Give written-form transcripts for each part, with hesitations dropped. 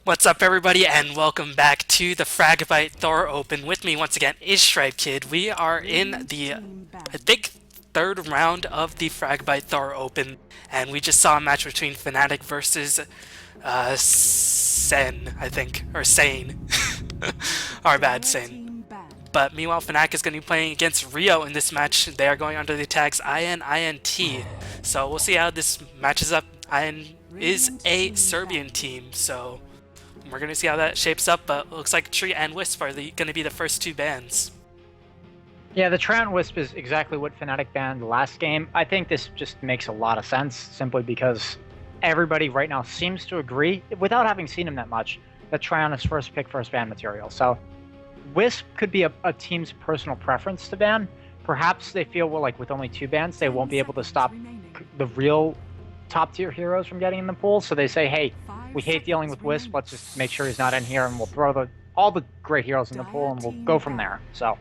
What's up, everybody, and welcome back to the Fragbite THOR Open. With me once again is Kid. We are in the, I think, third round of the Fragbite THOR Open, and we just saw a match between Fnatic versus Sen, I think, or Sane. Our bad, Sane. But meanwhile, Fnatic is going to be playing against Rio in this match. They are going under the tags INT. So we'll see how this matches up. IN is a Serbian team, so we're going to see how that shapes up, but it looks like Tree and Wisp are going to be the first two bans. Yeah, the Tree and Wisp is exactly what Fnatic banned last game. I think this just makes a lot of sense, simply because everybody right now seems to agree, without having seen him that much, that Tryon is first pick, first ban material. So Wisp could be a team's personal preference to ban. Perhaps they feel, well, like with only two bans, they won't be able to stop the real top-tier heroes from getting in the pool, so they say, hey, we hate dealing with Wisp, let's just make sure he's not in here, and we'll throw all the great heroes in the pool, and we'll go from there. So,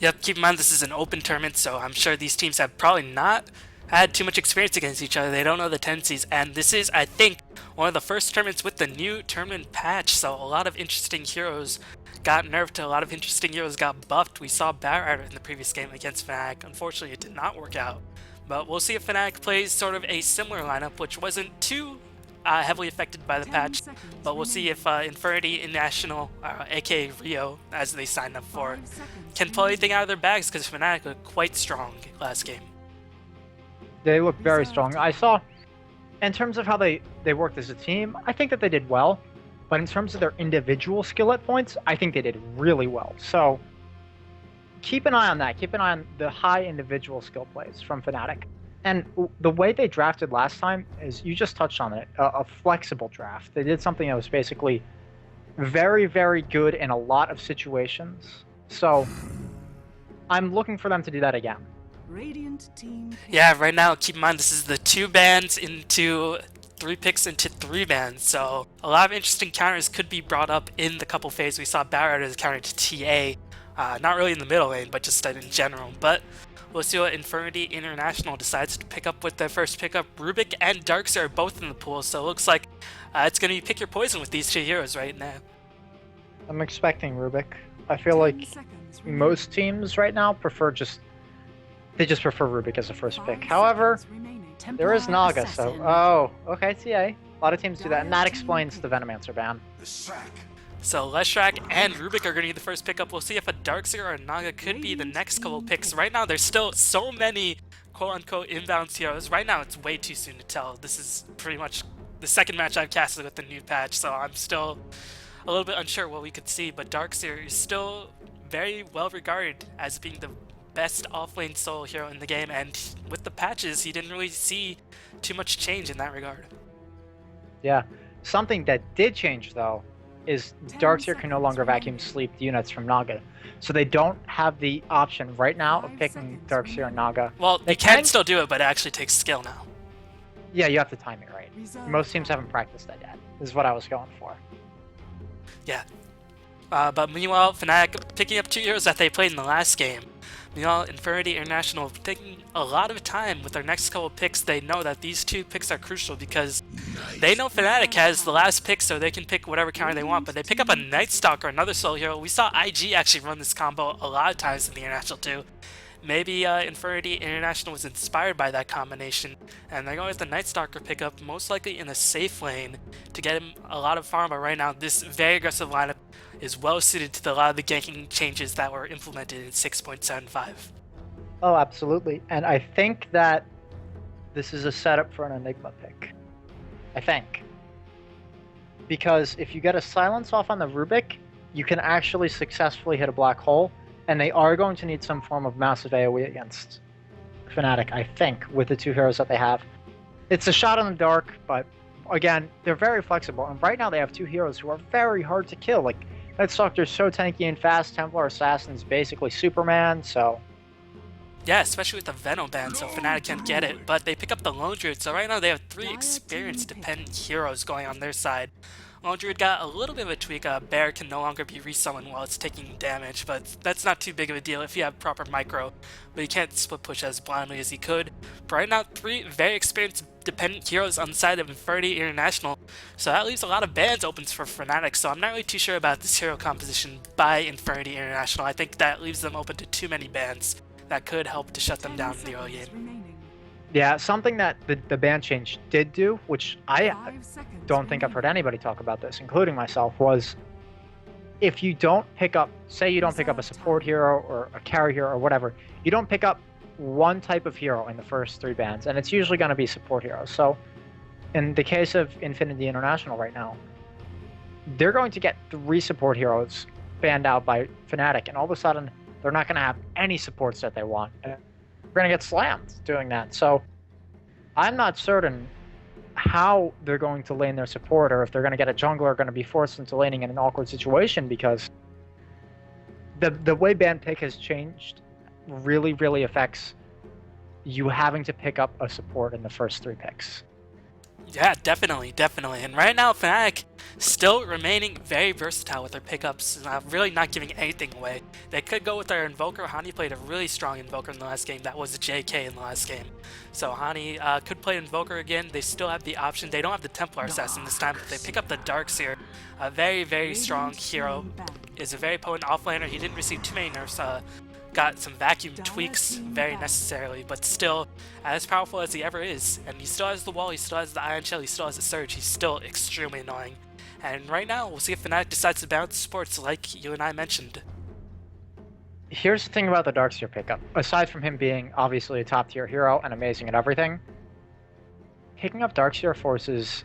yep, keep in mind this is an open tournament, so I'm sure these teams have probably not had too much experience against each other. They don't know the tendencies, and this is, I think, one of the first tournaments with the new tournament patch, so a lot of interesting heroes got nerfed, a lot of interesting heroes got buffed. We saw Barrier in the previous game against Fnatic. Unfortunately, it did not work out. But we'll see if Fnatic plays sort of a similar lineup, which wasn't too heavily affected by the patch. But we'll see if Infernity.International, aka Rio, as they signed up for, can pull anything out of their bags, because Fnatic looked quite strong last game. they look very strong. I saw, in terms of how they worked as a team, I think that they did well. But in terms of their individual skill at points, I think they did really well. So keep an eye on that. Keep an eye on the high individual skill plays from Fnatic. And the way they drafted last time is, you just touched on it, a flexible draft. They did something that was basically very, very good in a lot of situations. So I'm looking for them to do that again. Radiant team. Yeah, right now, keep in mind, this is the 2 bans into 3 picks into 3 bans, so a lot of interesting counters could be brought up in the couple phase. We saw Barrier as a counter to TA. Not really in the middle lane, but just in general. But we'll see what Infernity.International decides to pick up with their first pickup. Rubik and Darkseer are both in the pool, so it looks like it's going to be pick your poison with these two heroes right now. I'm expecting Rubik. I feel like most teams right now prefer they just prefer Rubik as a first pick. However, there is Naga, so... Oh, okay, TA. A lot of teams do that, and that explains the Venomancer ban. So Leshrac and Rubik are going to be the first pickup. We'll see if a Darkseer or a Naga could be the next couple picks. Right now, there's still so many quote-unquote inbound heroes. Right now, it's way too soon to tell. This is pretty much the second match I've casted with the new patch, so I'm still a little bit unsure what we could see. But Darkseer is still very well regarded as being the best offlane solo hero in the game, and with the patches, he didn't really see too much change in that regard. Yeah. Something that did change, though, is Darkseer can no longer vacuum sleep units from Naga. So they don't have the option right now of picking Darkseer and Naga. Well, they can still do it, but it actually takes skill now. Yeah, you have to time it right. Most teams haven't practiced that yet. This is what I was going for. Yeah. But meanwhile, Fnatic picking up 2 heroes that they played in the last game. Meanwhile, Infernity.International taking a lot of time with their next couple picks. They know that these 2 picks are crucial because they know Fnatic has the last pick, so they can pick whatever counter they want. But they pick up a Night Stalker, another solo hero. We saw IG actually run this combo a lot of times in the International too. Maybe Infernity.International was inspired by that combination, and they're going with the Night Stalker pickup, most likely in a safe lane, to get him a lot of farm. But right now, this very aggressive lineup is well suited to a lot of the ganking changes that were implemented in 6.75. Oh, absolutely. And I think that this is a setup for an Enigma pick. I think. Because if you get a silence off on the Rubik, you can actually successfully hit a black hole, and they are going to need some form of massive AoE against Fnatic, I think, with the 2 heroes that they have. It's a shot in the dark, but again, they're very flexible, and right now they have 2 heroes who are very hard to kill. Like, Night Stalker's so tanky and fast, Templar Assassin's basically Superman, so... Yeah, especially with the Venom ban, so Fnatic can't get it. But they pick up the Lone Druid, so right now they have 3 experience-dependent heroes going on their side. Lone Druid got a little bit of a tweak. Bear can no longer be resummoned while it's taking damage, but that's not too big of a deal if you have proper micro, but you can't split push as blindly as he could. But right now, 3 very experienced dependent heroes on the side of Infernity.International, so that leaves a lot of bans open for Fnatic, so I'm not really too sure about this hero composition by Infernity.International. I think that leaves them open to too many bans that could help to shut them down in the early game. Yeah, something that the ban change did do, which I don't think I've heard anybody talk about this, including myself, was if you don't pick up, say you don't pick up a support hero or a carry hero or whatever, you don't pick up one type of hero in the first 3 bans, and it's usually going to be support heroes. So in the case of Infernity.International right now, they're going to get 3 support heroes banned out by Fnatic, and all of a sudden they're not going to have any supports that they want. We're going to get slammed doing that. So I'm not certain how they're going to lane their support, or if they're going to get a jungler going to be forced into laning in an awkward situation, because the way ban pick has changed really affects you having to pick up a support in the first 3 picks. Yeah, definitely. And right now, Fnatic still remaining very versatile with their pickups, really not giving anything away. They could go with their Invoker. Hani played a really strong Invoker in the last game. That was a JK in the last game. So Hani could play Invoker again. They still have the option. They don't have the Templar Assassin this time, but they pick up the Darkseer. A very strong hero. Is a very potent offlaner. He didn't receive too many nerfs. Got some vacuum tweaks very necessarily, but still as powerful as he ever is. And he still has the wall, he still has the Iron Shell, he still has the Surge. He's still extremely annoying. And right now, we'll see if Fnatic decides to balance sports like you and I mentioned. Here's the thing about the Darkseer pickup. Aside from him being obviously a top tier hero and amazing at everything, picking up Darkseer forces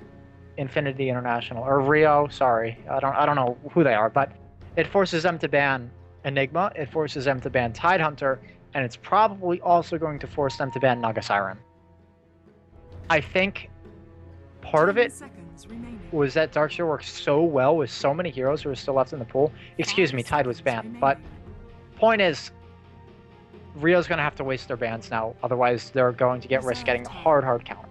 Infernity.International, or Rio, sorry, I don't know who they are, but it forces them to ban Enigma, it forces them to ban Tidehunter, and it's probably also going to force them to ban Naga Siren. I think part of it was that Darkseer works so well with so many heroes who are still left in the pool. Excuse me, Tide was banned, but point is, Rio's going to have to waste their bans now, otherwise they're going to get risk getting hard counter.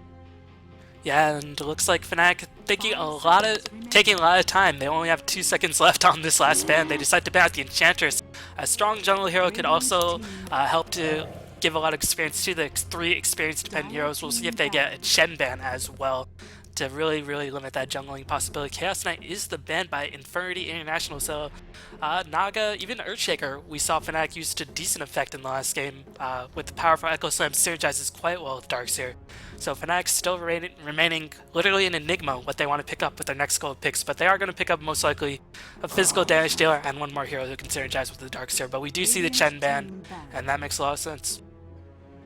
Yeah, and it looks like Fnatic taking a lot of time. They only have 2 seconds left on this last ban. They decide to ban out the Enchantress. A strong jungle hero could also help to give a lot of experience to the 3 experienced dependent heroes. We'll see if they get a Chen ban as well to really limit that jungling possibility. Chaos Knight is the ban by Infernity.International, so Naga, even Earthshaker, we saw Fnatic use to decent effect in the last game with the powerful Echo Slam synergizes quite well with Darkseer. So Fnatic still remaining literally an enigma what they want to pick up with their next gold picks, but they are going to pick up most likely a physical damage dealer and 1 more hero who can synergize with the Darkseer, but we do see the Chen ban, and that makes a lot of sense.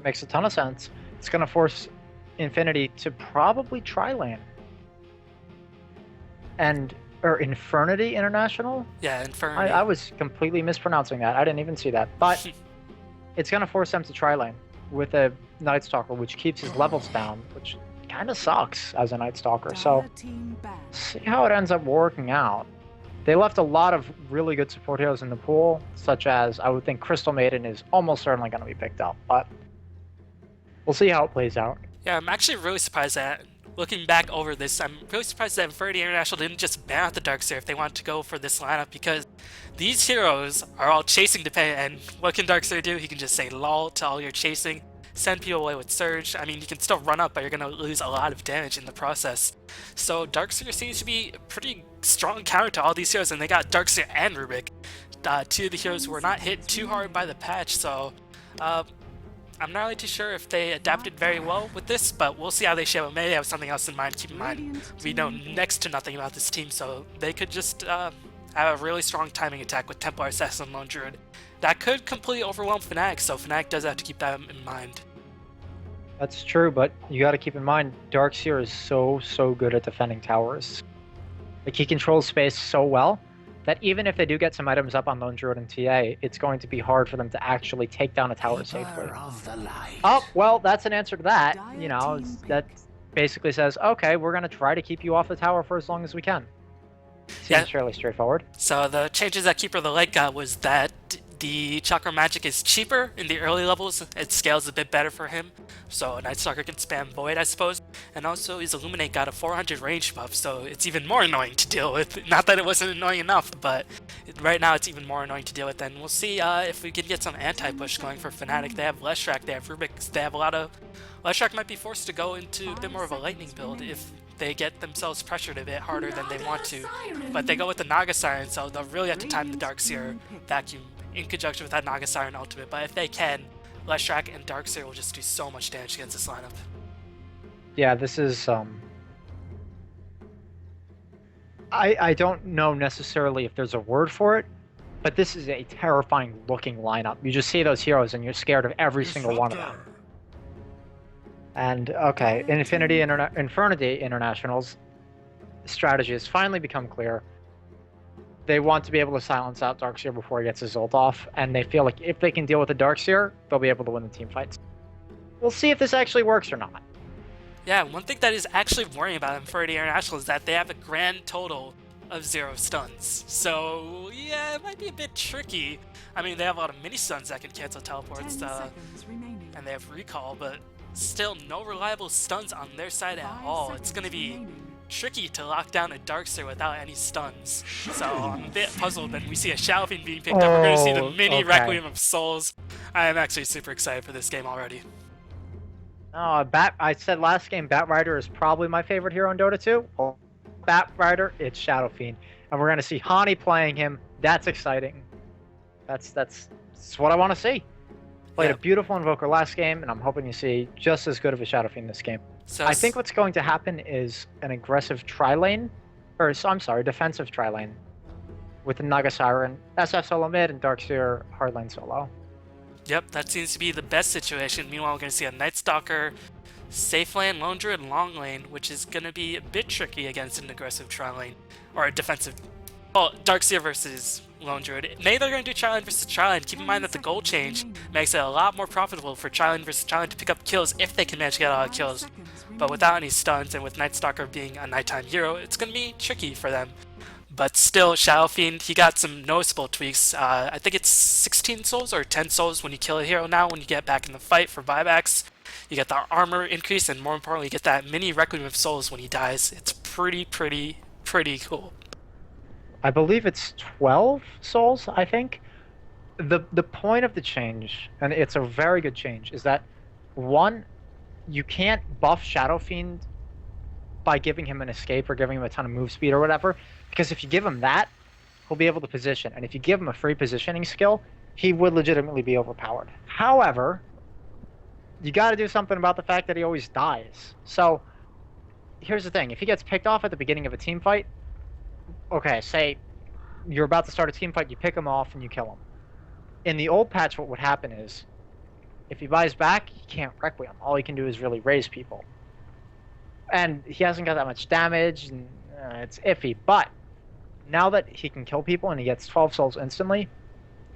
Makes a ton of sense. It's going to force Infinity to probably try lane. Or Infernity.International? Yeah, Infernity. I was completely mispronouncing that. I didn't even see that. But it's going to force them to try lane with a Night Stalker, which keeps his levels down, which kind of sucks as a Night Stalker. So, see how it ends up working out. They left a lot of really good support heroes in the pool, such as, I would think Crystal Maiden is almost certainly going to be picked up, but we'll see how it plays out. Yeah, I'm actually really surprised that, looking back over this, I'm really surprised that Infernity.International didn't just ban out the Darkseer if they wanted to go for this lineup, because these heroes are all chasing dependent, and what can Darkseer do? He can just say lol to all your chasing, send people away with Surge. I mean, you can still run up, but you're going to lose a lot of damage in the process. So Darkseer seems to be a pretty strong counter to all these heroes, and they got Darkseer and Rubik, 2 of the heroes who were not hit too hard by the patch, so I'm not really too sure if they adapted very well with this, but we'll see how they shape up. Maybe they have something else in mind. Keep in mind, we know next to nothing about this team, so they could just have a really strong timing attack with Templar Assassin and Lone Druid. That could completely overwhelm Fnatic, so Fnatic does have to keep that in mind. That's true, but you got to keep in mind, Darkseer is so good at defending towers. Like, he controls space so well that even if they do get some items up on Lone Druid and TA, it's going to be hard for them to actually take down a tower safely. Oh, well, that's an answer to that. You know, that basically says, okay, we're going to try to keep you off the tower for as long as we can. Seems fairly straightforward. So the changes that Keeper of the Light got was that the Chakra Magic is cheaper in the early levels. It scales a bit better for him. So Night Stalker can spam Void, I suppose. And also, his Illuminate got a 400 range buff, so it's even more annoying to deal with. Not that it wasn't annoying enough, but right now it's even more annoying to deal with. And we'll see if we can get some anti-push going for Fnatic. They have Leshrac, they have Rubik, they have a lot of... Leshrac might be forced to go into a bit more of a lightning build if they get themselves pressured a bit harder than they want to. But they go with the Naga Siren, so they'll really have to time the Darkseer vacuum in conjunction with that Naga Siren ultimate. But if they can, Leshrac and Darkseer will just do so much damage against this lineup. Yeah, this is I don't know necessarily if there's a word for it, but this is a terrifying looking lineup. You just see those heroes and you're scared of every single one of them. And okay, Infernity International's strategy has finally become clear. They want to be able to silence out Darkseer before he gets his ult off, and they feel like if they can deal with the Darkseer, they'll be able to win the team fights. We'll see if this actually works or not. Yeah, one thing that is actually worrying about Infernity International is that they have a grand total of 0 stuns. So, yeah, it might be a bit tricky. I mean, they have a lot of mini stuns that can cancel teleports, and they have recall, but still no reliable stuns on their side at all. It's going to be tricky to lock down a Darkseer without any stuns. So I'm a bit puzzled that we see a Shadow Fiend being picked up. We're going to see the mini Requiem of Souls. I am actually super excited for this game already. I said last game, Bat Rider is probably my favorite hero in Dota 2. Well, Bat Rider, it's Shadow Fiend. And we're going to see Hani playing him. That's exciting. That's what I want to see. Played a beautiful Invoker last game, and I'm hoping to see just as good of a Shadow Fiend this game. So I think what's going to happen is an aggressive tri-lane, defensive tri-lane, with the Naga Siren, SF solo mid, and Darkseer hard lane solo. Yep, that seems to be the best situation. Meanwhile, we're going to see a Night Stalker, safe lane, Lone Druid, long lane, which is going to be a bit tricky against an aggressive tri-lane, or a defensive... Well, Darkseer versus Lone Druid. Maybe they're going to do tri-lane versus tri-lane. Keep in mind that the goal change makes it a lot more profitable for tri-lane versus tri-lane to pick up kills if they can manage to get a lot of kills. But without any stuns, and with Night Stalker being a nighttime hero, it's going to be tricky for them. But still, Shadow Fiend, he got some noticeable tweaks. I think it's 16 souls or 10 souls when you kill a hero now when you get back in the fight for buybacks. You get the armor increase, and more importantly, you get that mini Requiem of Souls when he dies. It's pretty cool. I believe it's 12 souls, I think. The point of the change, and it's a very good change, is that, one, you can't buff Shadow Fiend by giving him an escape or giving him a ton of move speed or whatever, because if you give him that, he'll be able to position, and if you give him a free positioning skill, he would legitimately be overpowered. However, you got to do something about the fact that he always dies. So here's the thing: if he gets picked off at the beginning of a team fight, okay, say you're about to start a team fight, you pick him off and you kill him. In the old patch, what would happen is, if he buys back, he can't Requiem. All he can do is really raise people. And he hasn't got that much damage, and it's iffy. But now that he can kill people and he gets 12 souls instantly,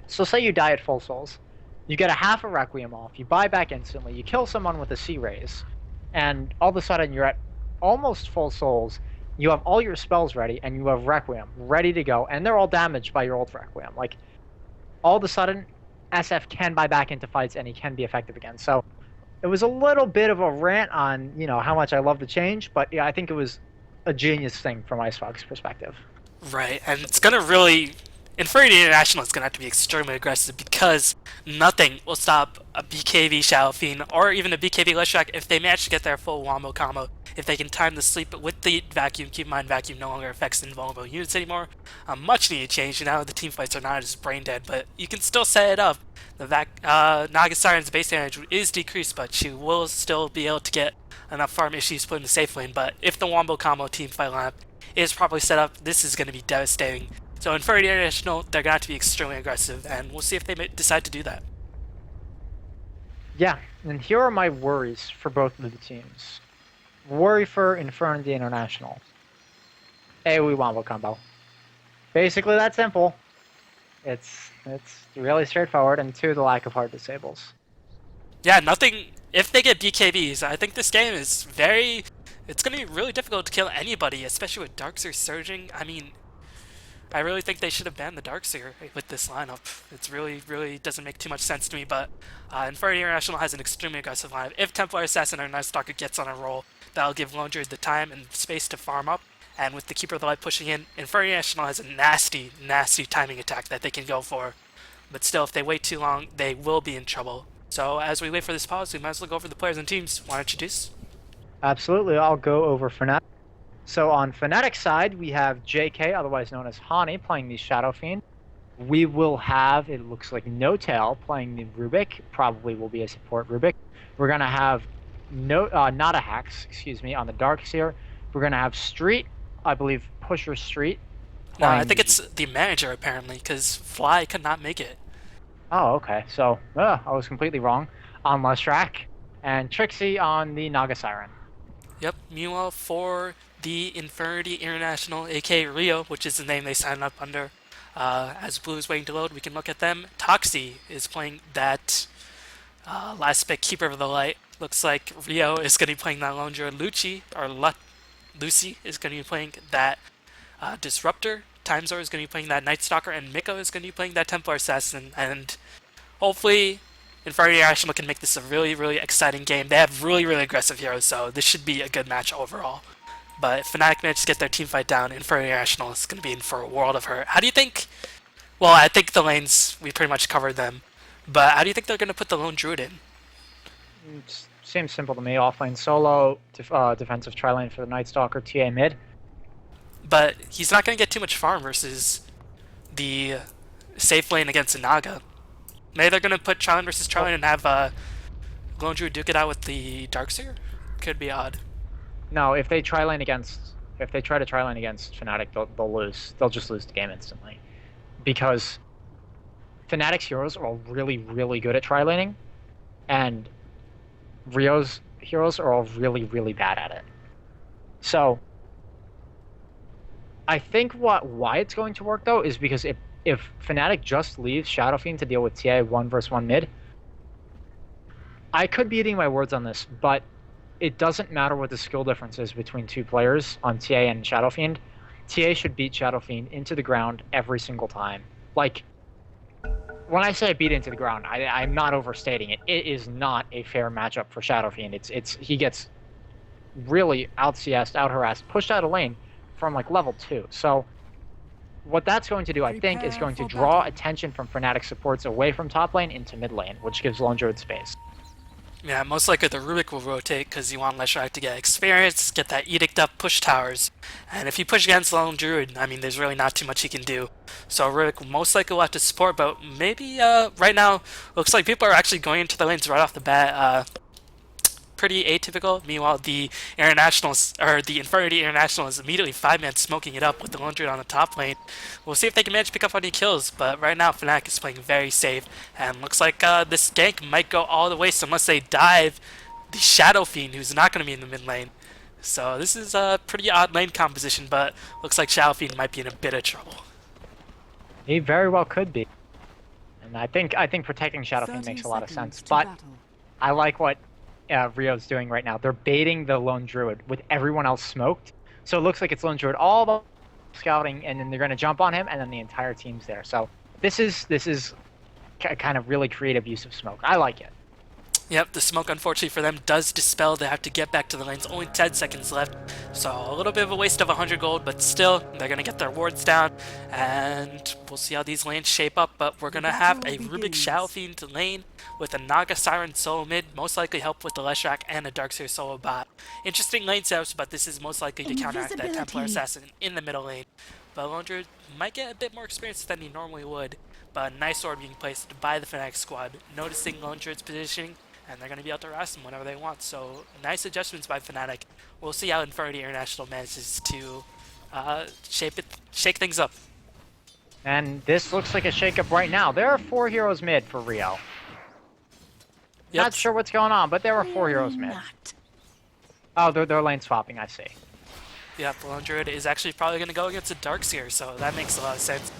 so say you die at full souls, you get a half a Requiem off, you buy back instantly, you kill someone with a C-Raise, and all of a sudden you're at almost full souls, you have all your spells ready, and you have Requiem ready to go, and they're all damaged by your old Requiem. Like, all of a sudden, SF can buy back into fights, and he can be effective again. So it was a little bit of a rant on, how much I love the change, but yeah, I think it was a genius thing from IceFog's perspective. Right, and it's going to really... Infernity International is going to have to be extremely aggressive because nothing will stop a BKB Shadow Fiend or even a BKB Leshrac if they manage to get their full wombo combo. If they can time the sleep with the vacuum, keep in mind vacuum no longer affects invulnerable units anymore. Much needed change. Now the team fights are not as brain dead, but you can still set it up. The Naga Siren's base damage is decreased, but she will still be able to get enough farm if she's put in the safe lane. But if the wombo combo team fight lineup is properly set up, this is going to be devastating. So Infernity International, they're going to have to be extremely aggressive, and we'll see if they decide to do that. Yeah, and here are my worries for both of the teams. Worry for Infernity International. AoE wombo combo. Basically that simple. It's really straightforward, and two, the lack of hard disables. Yeah, nothing... If they get BKBs, I think this game is very... It's going to be really difficult to kill anybody, especially with Darkseer surging. I mean... I really think they should have banned the Darkseer with this lineup. It's really doesn't make too much sense to me, but Infernity International has an extremely aggressive lineup. If Templar Assassin or Night Stalker gets on a roll, That'll give Lone Druid the time and space to farm up. And with the Keeper of the Light pushing in, Infernity.International has a nasty, nasty timing attack that they can go for. But still, if they wait too long, they will be in trouble. So as we wait for this pause, we might as well go over the players and teams. Want to introduce? Absolutely, I'll go over Fnatic. So on Fnatic's side, we have JK, otherwise known as Hani, playing the Shadow Fiend. We will have, it looks like, No Tail playing the Rubik. Probably will be a support Rubik. We're going to have Nada Hacks, on the Darkseer. We're going to have Street, I believe Pusher Street. No, I think it's the manager, apparently, because Fly could not make it. Oh, okay. So, I was completely wrong. On Leshrac. And Trixie on the Naga Siren. Yep, meanwhile, for the Infernity.International, aka Rio, which is the name they signed up under, as Blue is waiting to load, we can look at them. Toxie is playing that last pick, Keeper of the Light. Looks like Rio is going to be playing that Lone Druid. Lucy is going to be playing that Disruptor. Timezor is going to be playing that Night Stalker, and Miko is going to be playing that Templar Assassin. And hopefully Infernity.International can make this a really, really exciting game. They have really, really aggressive heroes, so this should be a good match overall. But if Fnatic manages to get their team fight down, Infernity.International is going to be in for a world of hurt. How do you think... Well, I think the lanes, we pretty much covered them. But how do you think they're going to put the Lone Druid in? It seems simple to me. Offlane solo, defensive tri-lane for the Night Stalker, TA mid. But he's not going to get too much farm versus the safe lane against Naga. Maybe they're going to put tri-lane versus tri-lane and have Lone Druid duke it out with the Darkseer? Could be odd. No, if they try to tri-lane against Fnatic, they'll lose. They'll just lose the game instantly. Because Fnatic's heroes are all really, really good at tri-laning, and Rio's heroes are all really, really bad at it. So I think why it's going to work, though, is because if Fnatic just leaves Shadow Fiend to deal with TA 1 versus 1 mid, I could be eating my words on this, but it doesn't matter what the skill difference is between two players on TA and Shadow Fiend. TA should beat Shadow Fiend into the ground every single time. Like, when I say beat into the ground, I'm not overstating it. It is not a fair matchup for Shadow Fiend. He gets really out-CS'd, out-harassed, pushed out of lane from like level 2. So what that's going to do, I think, is going to draw attention from Fnatic supports away from top lane into mid lane, which gives Lone Druid space. Yeah, most likely the Rubik will rotate because you want Leshrac to get experience, get that Edict up, push towers. And if you push against Lone Druid, I mean, there's really not too much he can do. So Rubik most likely will have to support, but maybe right now, looks like people are actually going into the lanes right off the bat. Pretty atypical. Meanwhile, the Infernity.International is immediately 5-man smoking it up with the Lone Druid on the top lane. We'll see if they can manage to pick up any kills, but right now Fnatic is playing very safe, and looks like this gank might go all the way, so unless they dive the Shadow Fiend, who's not going to be in the mid lane. So this is a pretty odd lane composition, but looks like Shadow Fiend might be in a bit of trouble. He very well could be. And I think protecting Shadow Fiend makes a lot of sense, but I like what Rio's doing right now. They're baiting the Lone Druid with everyone else smoked. So it looks like it's Lone Druid all the scouting, and then they're going to jump on him, and then the entire team's there. So this is kind of really creative use of smoke. I like it. Yep, the smoke, unfortunately for them, does dispel. They have to get back to the lanes. Only 10 seconds left. So a little bit of a waste of 100 gold, but still, they're going to get their wards down. And we'll see how these lanes shape up. But we're going to have a Rubik Shadow Fiend lane with a Naga Siren solo mid. Most likely help with the Leshrac and a Darkseer solo bot. Interesting lane setups, but this is most likely to counteract that Templar Assassin in the middle lane. But Lone Druid might get a bit more experience than he normally would. But a nice sword being placed by the Fnatic squad. Noticing Lone Druid's positioning, and they're going to be able to harass them whenever they want. So nice adjustments by Fnatic. We'll see how Infernity.International manages to shake things up. And this looks like a shakeup right now. There are 4 heroes mid for Rio. Yep. Not sure what's going on, but there are 4 heroes mid. Oh, they're lane swapping, I see. Yeah, Lone Druid is actually probably going to go against a Darkseer, so that makes a lot of sense.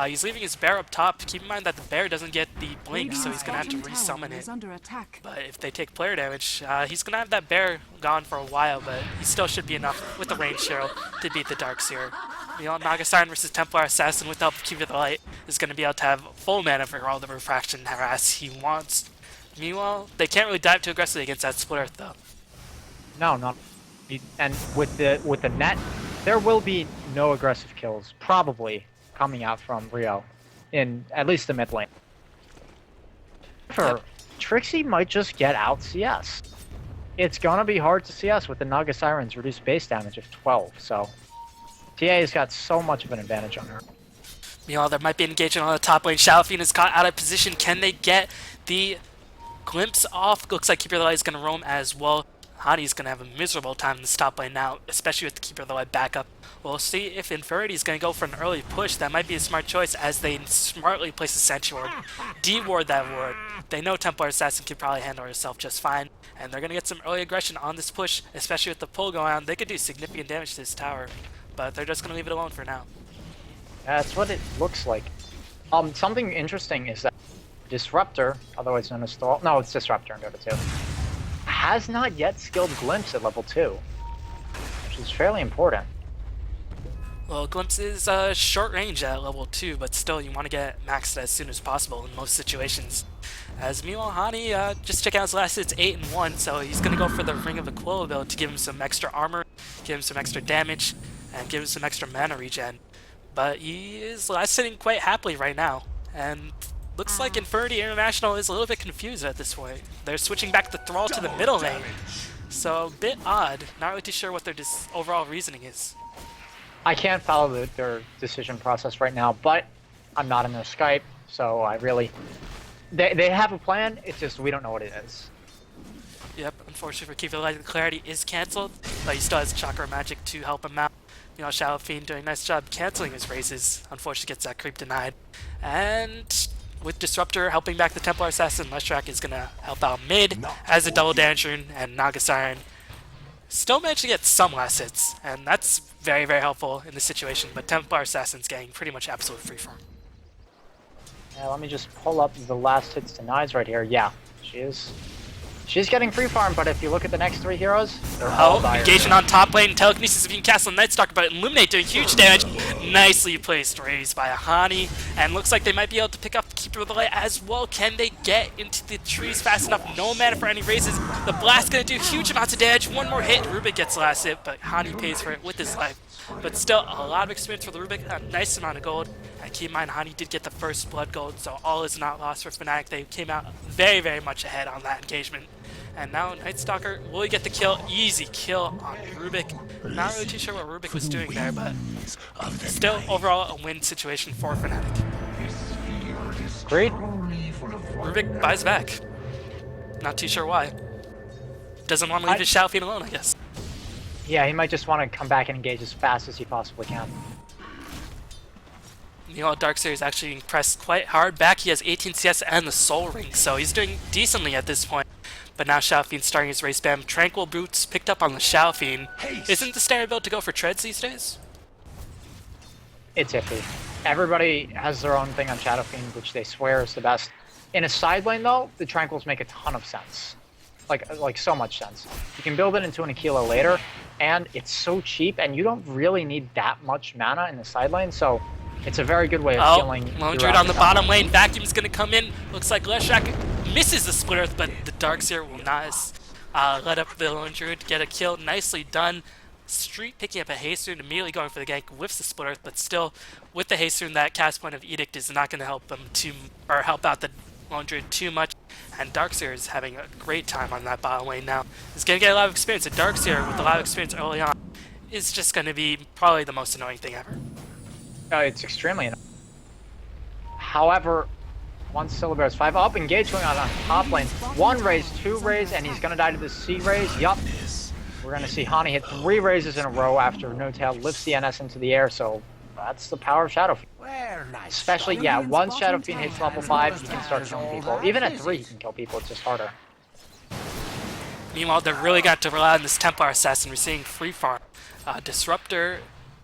He's leaving his bear up top. Keep in mind that the bear doesn't get the blink, so he's going to have to resummon it. But if they take player damage, he's going to have that bear gone for a while, but he still should be enough with the range hero to beat the Darkseer. Naga Siren versus Templar Assassin with the help of Keeper of the Light is going to be able to have full mana for all the refraction and harass he wants. Meanwhile, they can't really dive too aggressively against that Split Earth, though. No, not. And with the net, there will be no aggressive kills probably coming out from Rio, in at least the mid lane. Yep. Trixie might just get out CS. It's gonna be hard to CS with the Naga Siren's reduced base damage of 12, so TA's got so much of an advantage on her. Meanwhile, there might be engagement on the top lane. Shalafine is caught out of position. Can they get the glimpse off? Looks like Keeper of the Light is going to roam as well. Hani's going to have a miserable time in this top lane now, especially with the Keeper of the Light backup. We'll see if Infernity is going to go for an early push. That might be a smart choice as they smartly place a Sentry Ward. De-ward that ward. They know Templar Assassin can probably handle herself just fine, and they're going to get some early aggression on this push, especially with the pull going on. They could do significant damage to this tower, but they're just going to leave it alone for now. That's what it looks like. Something interesting is that Disruptor, otherwise known as THOR, no, it's Disruptor in Dota 2, has not yet skilled Glimpse at level 2, which is fairly important. Well, Glimpse is short range at level 2, but still you want to get maxed as soon as possible in most situations. As meanwhile, Hani, just check out his last hits, 8 and 1, so he's going to go for the Ring of Aquila ability to give him some extra armor, give him some extra damage, and give him some extra mana regen. But he is last hitting quite happily right now, and looks like Infernity.International is a little bit confused at this point. They're switching back the Thrall to the middle lane, so a bit odd. Not really too sure what their overall reasoning is. I can't follow their decision process right now, but I'm not in their Skype, so I really... They have a plan, it's just we don't know what it is. Yep, unfortunately for Keeper of the Light, the clarity is cancelled, but he still has Chakra Magic to help him out. You know, Shadow Fiend doing a nice job canceling his raises. Unfortunately gets that creep denied. And with Disruptor helping back the Templar Assassin, Leshrac is going to help out mid as a double damage rune, and Naga Siren still managed to get some last hits, and that's very, very helpful in this situation, but Templar Assassin's getting pretty much absolute freeform. Yeah, let me just pull up the last hits denies right here. Yeah, she is. She's getting free farm, but if you look at the next three heroes, they're all dire. Engagement on top lane, Telekinesis if you can cast on Night Stalker, but Illuminate doing huge damage. Nicely placed raise by Hani, and looks like they might be able to pick up Keeper of the Light as well. Can they get into the trees fast enough? No mana for any raises. The blast gonna do huge amounts of damage. One more hit, Rubik gets last hit, but Hani pays for it with his life. But still, a lot of experience for the Rubik, a nice amount of gold. And keep in mind, Hani did get the first blood gold, so all is not lost for Fnatic. They came out very, very much ahead on that engagement. And now Night Stalker, will he get the kill? Easy kill on Rubik. Not really too sure what Rubik was doing there, but still overall a win situation for Fnatic. Great. Rubik buys back. Not too sure why. Doesn't want to leave his Shadow Fiend alone, I guess. Yeah, he might just want to come back and engage as fast as he possibly can. Meanwhile, Darkseer is actually pressed quite hard back. He has 18 CS and the Soul Ring, so he's doing decently at this point. But now Shadow Fiend's starting his race spam. Tranquil Boots picked up on the Shadow Fiend. Isn't the standard build to go for treads these days? It's iffy. Everybody has their own thing on Shadow Fiend, which they swear is the best. In a side lane, though, the Tranquils make a ton of sense. Like so much sense. You can build it into an Aquila later, and it's so cheap, and you don't really need that much mana in the side lane, so it's a very good way of killing. Lone Druid on the bottom lane. Vacuum's gonna come in. Looks like Leshrac misses the Split Earth, but the Darkseer will not let up the Lone Druid to get a kill. Nicely done. Street picking up a haste rune, immediately going for the gank, whiffs the Split Earth, but still, with the haste rune, that cast point of Edict is not going to help him help out the Lone Druid too much. And Darkseer is having a great time on that bottom lane now. He's going to get a lot of experience. And Darkseer, with a lot of experience early on, is just going to be probably the most annoying thing ever. It's extremely annoying. However, once Syllabear's 5 up, engage going on top lane. 1 raise, 2 raise, and he's going to die to the C raise. Yup. We're going to see Hani hit 3 raises in a row after No Tail lifts the NS into the air, so that's the power of Shadow Fiend. Especially, yeah, once Shadow Fiend hits level 5, he can start killing people. Even at 3, he can kill people, it's just harder. Meanwhile, they're really got to rely on this Templar Assassin. We're seeing free farm. Disruptor,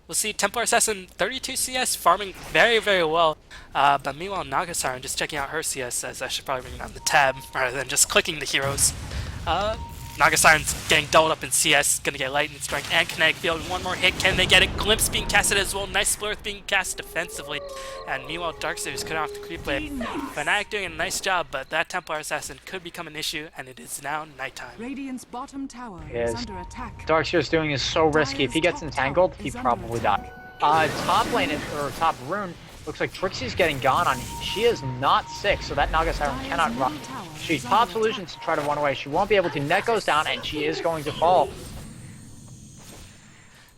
we'll see Templar Assassin 32 CS, farming very, very well. But meanwhile, Naga Siren just checking out her CS, as I should probably bring down the tab rather than just clicking the heroes. Naga Siren's getting doubled up in CS, gonna get Lightning Strike and Kinetic Field. One more hit, can they get it? Glimpse being casted as well. Nice Splurth being cast defensively. And meanwhile, Darkseer's cutting off the creep wave. Fnatic doing a nice job, but that Templar Assassin could become an issue, and it is now nighttime. Radiant's bottom tower Yes. is under attack. Darkseer's doing is so risky. If he gets entangled, he probably dies. Top lane, or top rune, looks like Trixie's getting gone on. She is not sick, so that Naga Siren cannot run. She pops illusions to try to run away. She won't be able to. Net goes down, and she is going to fall.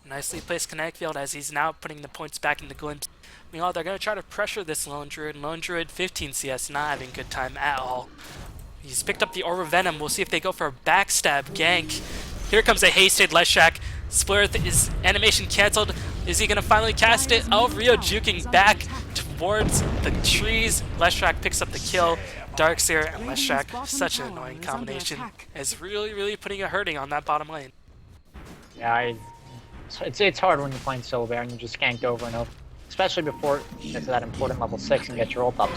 Nicely placed Kinetic Field as he's now putting the points back into Glimpse. Meanwhile, they're going to try to pressure this Lone Druid. Lone Druid 15 CS, not having a good time at all. He's picked up the Orb of Venom. We'll see if they go for a backstab gank. Here comes a hasted Leshrac. Splurth is animation cancelled. Is he going to finally cast it? Oh, Rio juking back towards the trees. Leshrac picks up the kill. Darkseer and Leshrac, such an annoying combination, is really putting a hurting on that bottom lane. Yeah, it's hard when you're playing solo bear and you just ganked over and over. Especially before you get to that important level 6 and get your ult up.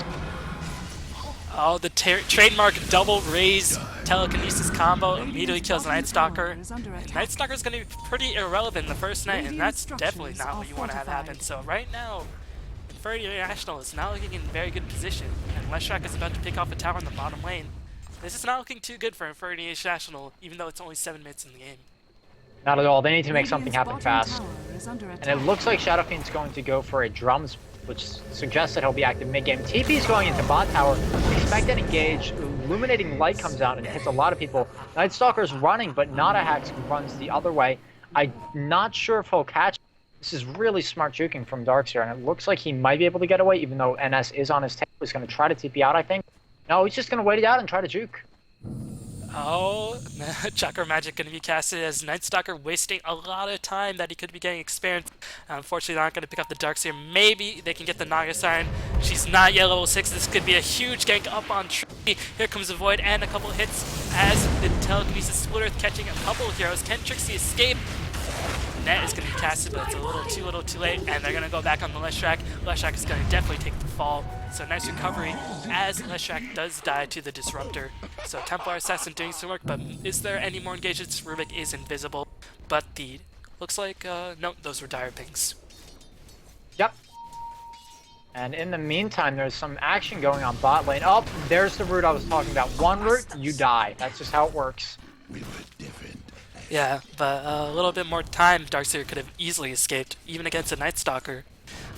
Oh, the trademark double raise telekinesis combo immediately kills Night Stalker. And Night Stalker is going to be pretty irrelevant in the first night, and that's definitely not what you want to have happen. So right now, Infernity.International is not looking in very good position, and Leshrac is about to pick off a tower in the bottom lane. This is not looking too good for Infernity.International, even though it's only 7 minutes in the game. Not at all. They need to make something happen fast. And it looks like Shadow Fiend's going to go for a drums, which suggests that he'll be active mid-game. TP's going into bot tower. Expect that engage. Illuminating light comes out and hits a lot of people. Night Stalker's running, but not a Hax runs the other way. I'm not sure if he'll catch. This is really smart juking from Darkseer, and it looks like he might be able to get away, even though NS is on his tail. He's going to try to TP out, I think. No, he's just going to wait it out and try to juke. Oh, Chakra Magic going to be casted as Night Stalker wasting a lot of time that he could be getting experience. Unfortunately, not going to pick up the Darkseer. Maybe they can get the Naga Siren. She's not yet level 6. This could be a huge gank up on Tree. Here comes the Void and a couple hits as the Telekinesis Splitter catching a couple of heroes. Can Trixie escape? Net is going to be casted, but it's a little too late, and they're going to go back on the Leshrac. Leshrac is going to definitely take the fall. So nice recovery as Leshrac does die to the Disruptor. So Templar Assassin doing some work, but is there any more engagements? Rubik is invisible, but the looks like no, those were dire pings. Yep. And in the meantime, there's some action going on bot lane. Oh, there's the route I was talking about. One route, you die. That's just how it works. We were different. Yeah, but a little bit more time, Darkseer could have easily escaped, even against a Night Stalker.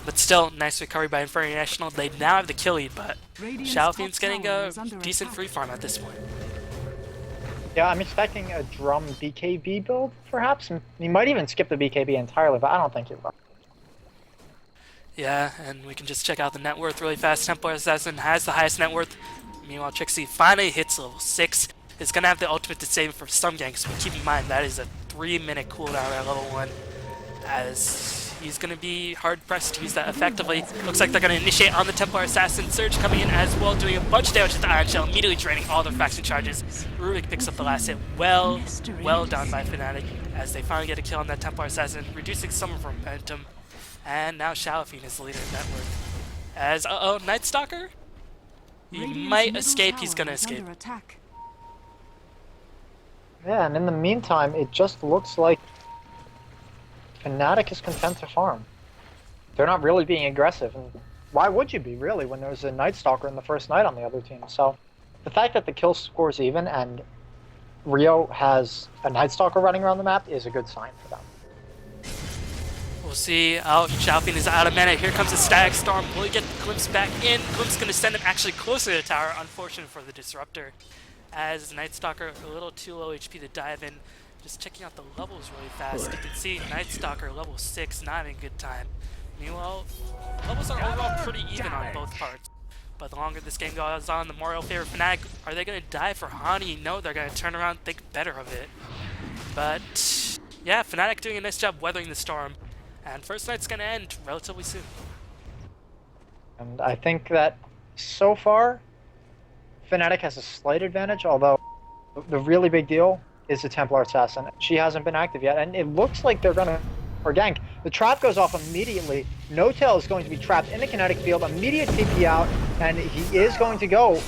But still, nice recovery by Infernity.International. They now have the kill lead, but Shadow Fiend's getting a decent free farm at this point. Yeah, I'm expecting a drum BKB build, perhaps. He might even skip the BKB entirely, but I don't think he will. Yeah, and we can just check out the net worth really fast. Templar Assassin has the highest net worth. Meanwhile, Trixie finally hits level 6. Is going to have the ultimate to save him from some ganks, but keep in mind that is a 3-minute cooldown at level 1, as he's going to be hard-pressed to use that effectively. Looks like they're going to initiate on the Templar Assassin. Surge coming in as well, doing a bunch of damage to the Iron Shell, immediately draining all their faction charges. Rubik picks up the last hit. Well done by Fnatic, as they finally get a kill on that Templar Assassin, reducing some of her momentum. And now Shadow Fiend is the leader in net worth. As, Night Stalker? He might escape, he's going to escape. Yeah, and in the meantime, it just looks like Fnatic is content to farm. They're not really being aggressive, and why would you be, really, when there's a Night Stalker in the first night on the other team? So, the fact that the kill score's even and Rio has a Night Stalker running around the map is a good sign for them. We'll see. Oh, Shadow Fiend is out of mana. Here comes the Static Storm. Will he get the Glimpse back in? Glimpse going to send him actually closer to the tower. Unfortunate for the Disruptor, as Night Stalker a little too low HP to dive in. Just checking out the levels really fast. You can see Night Stalker level 6, not having a good time. Meanwhile, levels are overall pretty even on both parts. But the longer this game goes on, the more it'll favor Fnatic. Are they going to die for Hani? No, they're going to turn around and think better of it. But yeah, Fnatic doing a nice job weathering the storm. And first night's going to end relatively soon. And I think that so far, Fnatic has a slight advantage, although the really big deal is the Templar Assassin. She hasn't been active yet, and it looks like they're going to gank. The trap goes off immediately. No-Tail is going to be trapped in the kinetic field, immediate TP out, and he is going to go.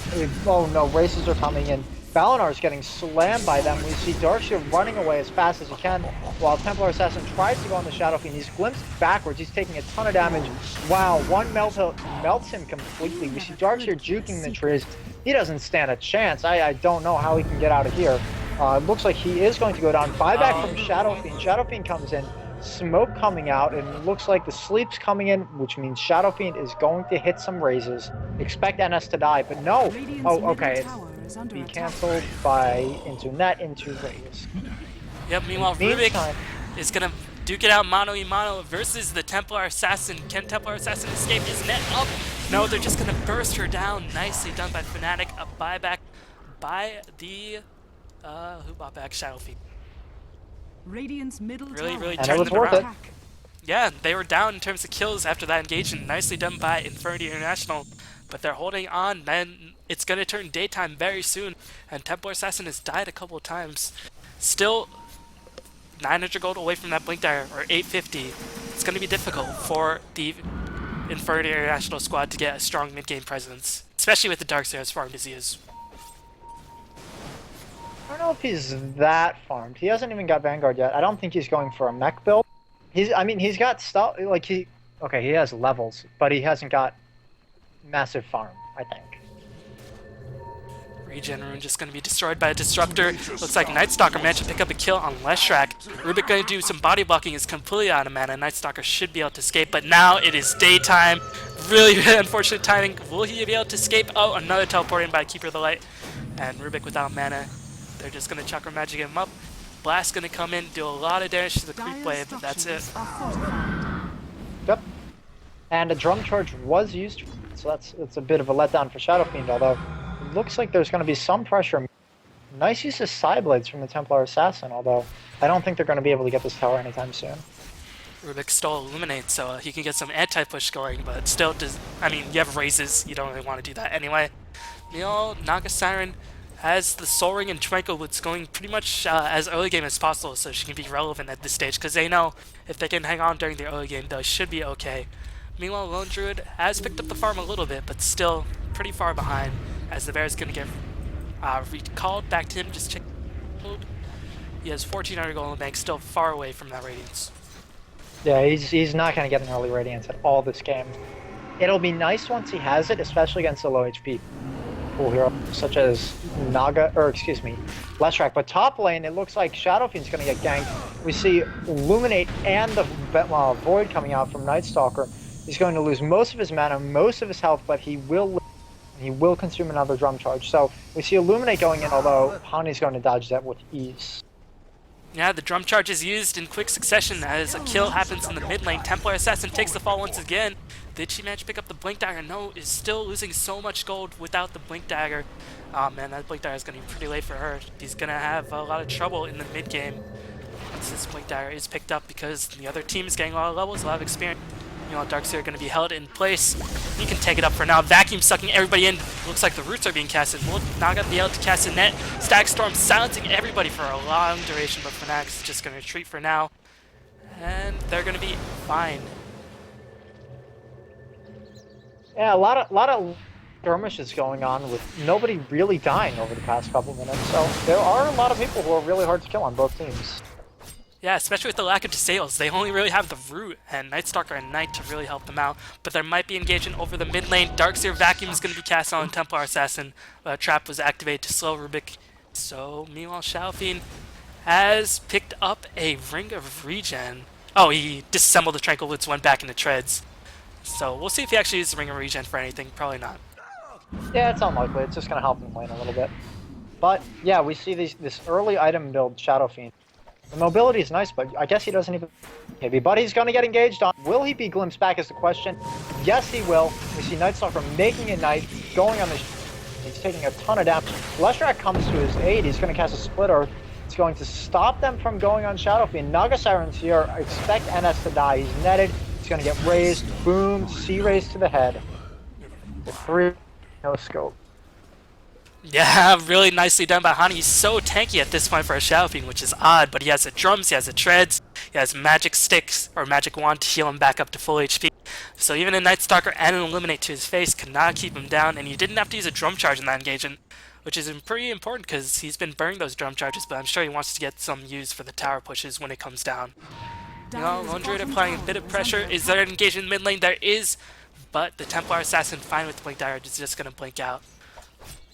Oh no, races are coming in. Valinar's getting slammed by them. We see Darkseer running away as fast as he can, while Templar Assassin tries to go on the Shadow Fiend. He's glimpsed backwards. He's taking a ton of damage. Wow, one melts him completely. We see Darkseer juking the trees. He doesn't stand a chance. I don't know how he can get out of here. It looks like he is going to go down. Buyback from Shadow Fiend. Shadow Fiend comes in. Smoke coming out, and it looks like the sleep's coming in, which means Shadow Fiend is going to hit some raises. Expect NS to die, but no. Oh, okay. It's be cancelled by into net into raise. Yep, meanwhile, Rubik is going to duke it out mano a mano versus the Templar Assassin. Can Templar Assassin escape his net up? No, they're just going to burst her down. Nicely done by Fnatic. A buyback by the... who bought back Shadow Fiend? Radiant's middle Really and turned it was them worth around. it. Yeah, they were down in terms of kills after that engagement. Nicely done by Infernity.International. But they're holding on, then it's going to turn daytime very soon. And Templar Assassin has died a couple of times. Still 900 gold away from that Blink Dagger, or 850. It's going to be difficult for the Infernity.International squad to get a strong mid-game presence. Especially with the Darkseer as farmed as he is. I don't know if he's that farmed. He hasn't even got Vanguard yet. I don't think he's going for a mech build. He's got stuff, like he has levels, but he hasn't got massive farm, I think. Regen Rune just going to be destroyed by a Disruptor. Looks like Nightstalker managed to pick up a kill on Leshrac. Rubik going to do some body blocking, is completely out of mana. Nightstalker should be able to escape, but now it is daytime. Really unfortunate timing. Will he be able to escape? Oh, another teleport in by Keeper of the Light. And Rubik without mana. They're just going to Chakra Magic him up. Blast going to come in, do a lot of damage to the creep wave, but that's it. Yep. And a drum charge was used, so that's a bit of a letdown for Shadow Fiend, although it looks like there's going to be some pressure. Nice use of Side Blades from the Templar Assassin, although I don't think they're going to be able to get this tower anytime soon. Rubik stole Illuminate, so he can get some anti-push going, but still, you have raises, you don't really want to do that anyway. Naga Siren has the Soul Ring and Tranquil Boots going pretty much as early game as possible, so she can be relevant at this stage, because they know if they can hang on during the early game, they should be okay. Meanwhile, Lone Druid has picked up the farm a little bit, but still pretty far behind, as the Bear's going to get recalled back to him. Just check. He has 1400 gold in the bank, still far away from that Radiance. Yeah, he's not going to get an early Radiance at all this game. It'll be nice once he has it, especially against the low HP pool hero, such as Leshrac. But top lane, it looks like Shadow Fiend's going to get ganked. We see Illuminate and the Void coming out from Nightstalker. He's going to lose most of his mana, most of his health, but he will consume another drum charge. So we see Illuminate going in, although Hani's going to dodge that with ease. Yeah, the drum charge is used in quick succession as a kill happens in the mid lane. Templar Assassin takes the fall once again. Did she manage to pick up the Blink Dagger? No, is still losing so much gold without the Blink Dagger. Oh man, that Blink Dagger is going to be pretty late for her. He's going to have a lot of trouble in the mid game once this Blink Dagger is picked up, because the other team is getting a lot of levels, a lot of experience. Darkseer are going to be held in place. He can take it up for now. Vacuum sucking everybody in. Looks like the roots are being casted. Will Naga be able to cast a net? Stag Storm silencing everybody for a long duration, but Fnatic's just going to retreat for now. And they're going to be fine. Yeah, a lot of skirmishes going on with nobody really dying over the past couple minutes. So there are a lot of people who are really hard to kill on both teams. Yeah, especially with the lack of disables. They only really have the Root and Nightstalker and Knight to really help them out. But there might be engagement over the mid lane. Darkseer Vacuum is going to be cast on Templar Assassin. Trap was activated to slow Rubik. So, meanwhile, Shadow Fiend has picked up a Ring of Regen. Oh, he disassembled the Tranquil Boots, went back into Treads. So, we'll see if he actually uses Ring of Regen for anything. Probably not. Yeah, it's unlikely. It's just going to help him lane a little bit. But, yeah, we see this early item build Shadow Fiend. The mobility is nice, but I guess he doesn't even... Maybe, but he's going to get engaged on. Will he be glimpsed back is the question. Yes, he will. We see Nightstalker making a Knight, going on the... He's taking a ton of damage. Leshrac comes to his aid. He's going to cast a Split Earth. It's going to stop them from going on Shadow Fiend. Naga Siren's here. Expect NS to die. He's netted. He's going to get raised. Boom. C-raise to the head. The 3, no scope. Yeah, really nicely done by Hani. He's so tanky at this point for a Shadow Fiend, which is odd, but he has the drums, he has the treads, he has magic sticks, or magic wand to heal him back up to full HP. So even a Nightstalker and an Illuminate to his face could not keep him down, and you didn't have to use a drum charge in that engagement. which is pretty important because he's been burning those drum charges, but I'm sure he wants to get some use for the tower pushes when it comes down. You know, Lone Druid applying a bit of pressure. Is there an engagement in mid lane? There is, but the Templar Assassin, fine with the Blink Dagger, is just going to blink out.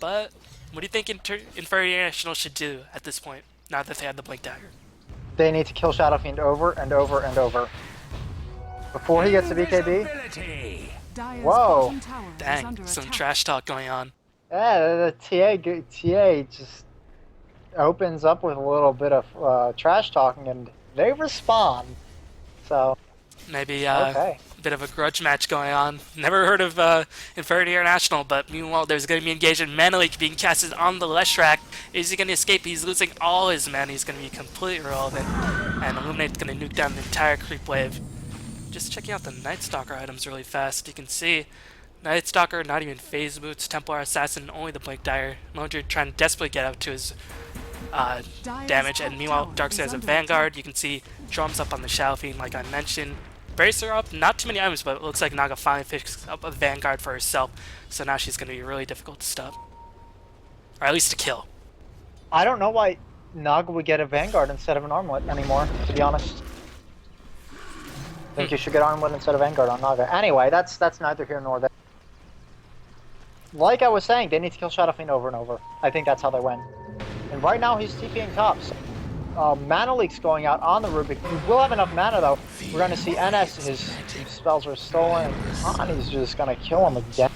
But what do you think Infernity.International should do at this point, now that they have the Blink Dagger? They need to kill Shadow Fiend over and over and over. Before he gets to BKB. Whoa. Dang, some trash talk going on. Yeah, the TA just opens up with a little bit of trash talking, and they respond. So maybe okay. a bit of a grudge match going on. Never heard of Infernity.International, but meanwhile there's going to be engagement. Mana Leak being casted on the Leshrac. Is he going to escape? He's losing all his mana. He's going to be completely irrelevant, and Illuminate's going to nuke down the entire creep wave. Just checking out the Night Stalker items really fast. You can see Night Stalker, not even phase boots, Templar Assassin, only the Blink Dagger. Lone Druid trying to desperately get out to his damage, and meanwhile Darkseid has a Vanguard. You can see drums up on the Shadow Fiend, like I mentioned. Bracer up, not too many items, but it looks like Naga finally picks up a Vanguard for herself, so now she's going to be really difficult to stop. Or at least to kill. I don't know why Naga would get a Vanguard instead of an Armlet anymore, to be honest. I think you should get Armlet instead of Vanguard on Naga. Anyway, that's neither here nor there. Like I was saying, they need to kill Shadow Fiend over and over. I think that's how they win. And right now he's TPing top. So, mana Leak's going out on the Rubik. He will have enough mana though. We're going to see NS, his spells are stolen, and Connie's just going to kill him again.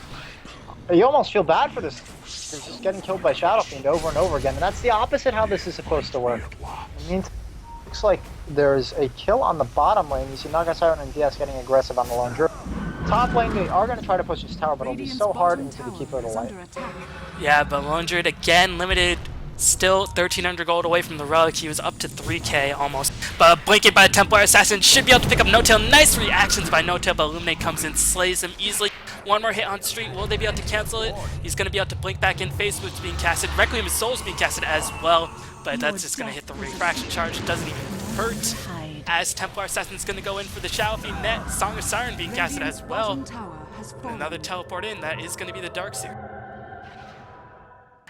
You almost feel bad for this. He's just getting killed by Shadow Fiend over and over again. And that's the opposite how this is supposed to work. It means looks like there's a kill on the bottom lane. You see Naga Siren and DS getting aggressive on the Lone Druid. Top lane, they are going to try to push this tower, but it'll be so hard into the Keeper of the Light. Yeah, but Lone Druid again limited, still 1,300 gold away from the Relic. He was up to 3k almost. But blanket by Templar Assassin should be able to pick up No-Tail. Nice reactions by No-Tail, but Illuminate comes in, slays him easily. One more hit on Street. Will they be able to cancel it? He's going to be able to blink back in. Face Boots being casted. Requiem's Soul is being casted as well, but that's just going to hit the refraction charge. It doesn't even hurt. As Templar Assassin's going to go in for the Shadow Fiend net. Song of Siren being casted as well. Another teleport in. That is going to be the Darkseer.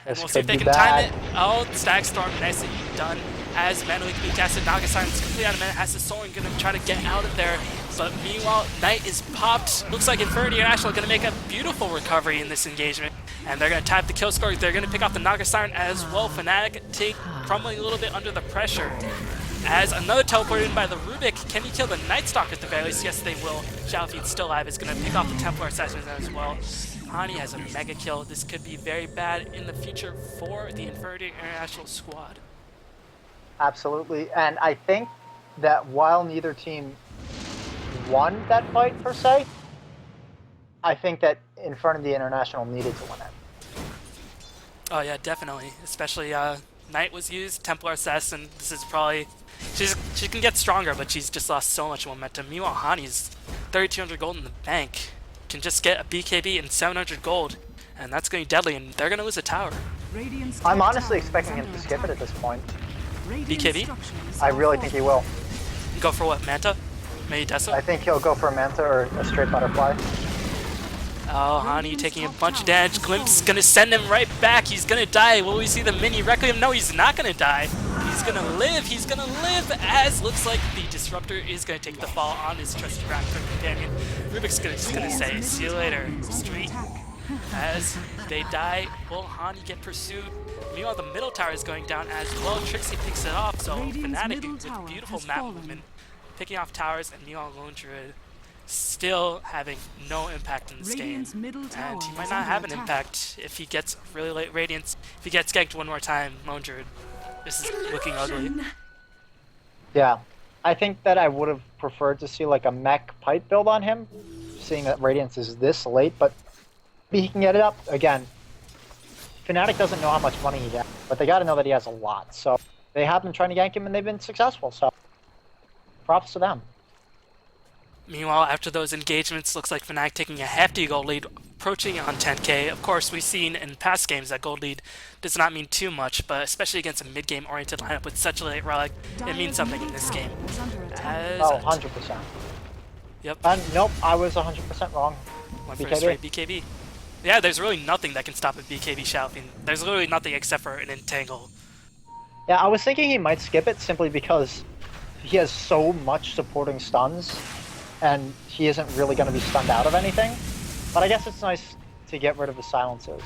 We'll see if they can time it. Oh, Static Storm, nicely done. As Mana Leak being casted, Naga Siren's completely out of mana, has the soul and gonna try to get out of there. But meanwhile, Knight is popped. Looks like Infernity.International gonna make a beautiful recovery in this engagement. And they're gonna type the kill score. They're gonna pick off the Naga Siren as well. Fnatic crumbling a little bit under the pressure. As another teleport in by the Rubik. Can he kill the Night Stalker at the very least? Yes, they will. Shadow Fiend's still alive. Is gonna pick off the Templar Assassin as well. Hani has a mega kill. This could be very bad in the future for the Infernity.International squad. Absolutely, and I think that while neither team won that fight per se, I think that Infernity.International needed to win it. Oh yeah, definitely. Especially Knight was used, Templar Assassin. This is probably she can get stronger, but she's just lost so much momentum. Meanwhile, Hani's 3,200 gold in the bank. Can just get a BKB and 700 gold, and that's going to be deadly, and they're going to lose a tower. I'm honestly expecting him to skip it at this point. BKB? I really think he will. Go for what, Manta? Maybe Deso? I think he'll go for a Manta or a straight butterfly. Oh, Hani taking a bunch of damage. Glimpse going to send him right back. He's going to die. Will we see the mini Requiem? No, he's not going to die. He's going to live. He's going to live, as looks like the Disruptor is going to take the fall on his trusty round companion. Rubik's just going to say, see you later, Street. As they die, will Hani get pursued? Meanwhile, the middle tower is going down as well. Trixie picks it off, so Fnatic with beautiful map movement, picking off towers, and meanwhile Lone Druid still having no impact in this game. And he might not have an impact if he gets really late Radiance. If he gets ganked one more time, Lone Druid, this is looking ugly. Yeah, I think that I would have preferred to see like a mech pipe build on him, seeing that Radiance is this late, but maybe he can get it up. Again, Fnatic doesn't know how much money he has, but they got to know that he has a lot. So they have been trying to gank him, and they've been successful. So props to them. Meanwhile, after those engagements, looks like Fnatic taking a hefty gold lead, approaching on 10k. Of course, we've seen in past games that gold lead does not mean too much, but especially against a mid-game oriented lineup with such a late relic, it means something in this game. Oh, 100%. Yep. Nope, I was 100% wrong. Went for a straight BKB. Yeah, there's really nothing that can stop a BKB Shadow Fiend. There's literally nothing except for an Entangle. Yeah, I was thinking he might skip it simply because he has so much supporting stuns, and he isn't really going to be stunned out of anything. But I guess it's nice to get rid of the silences.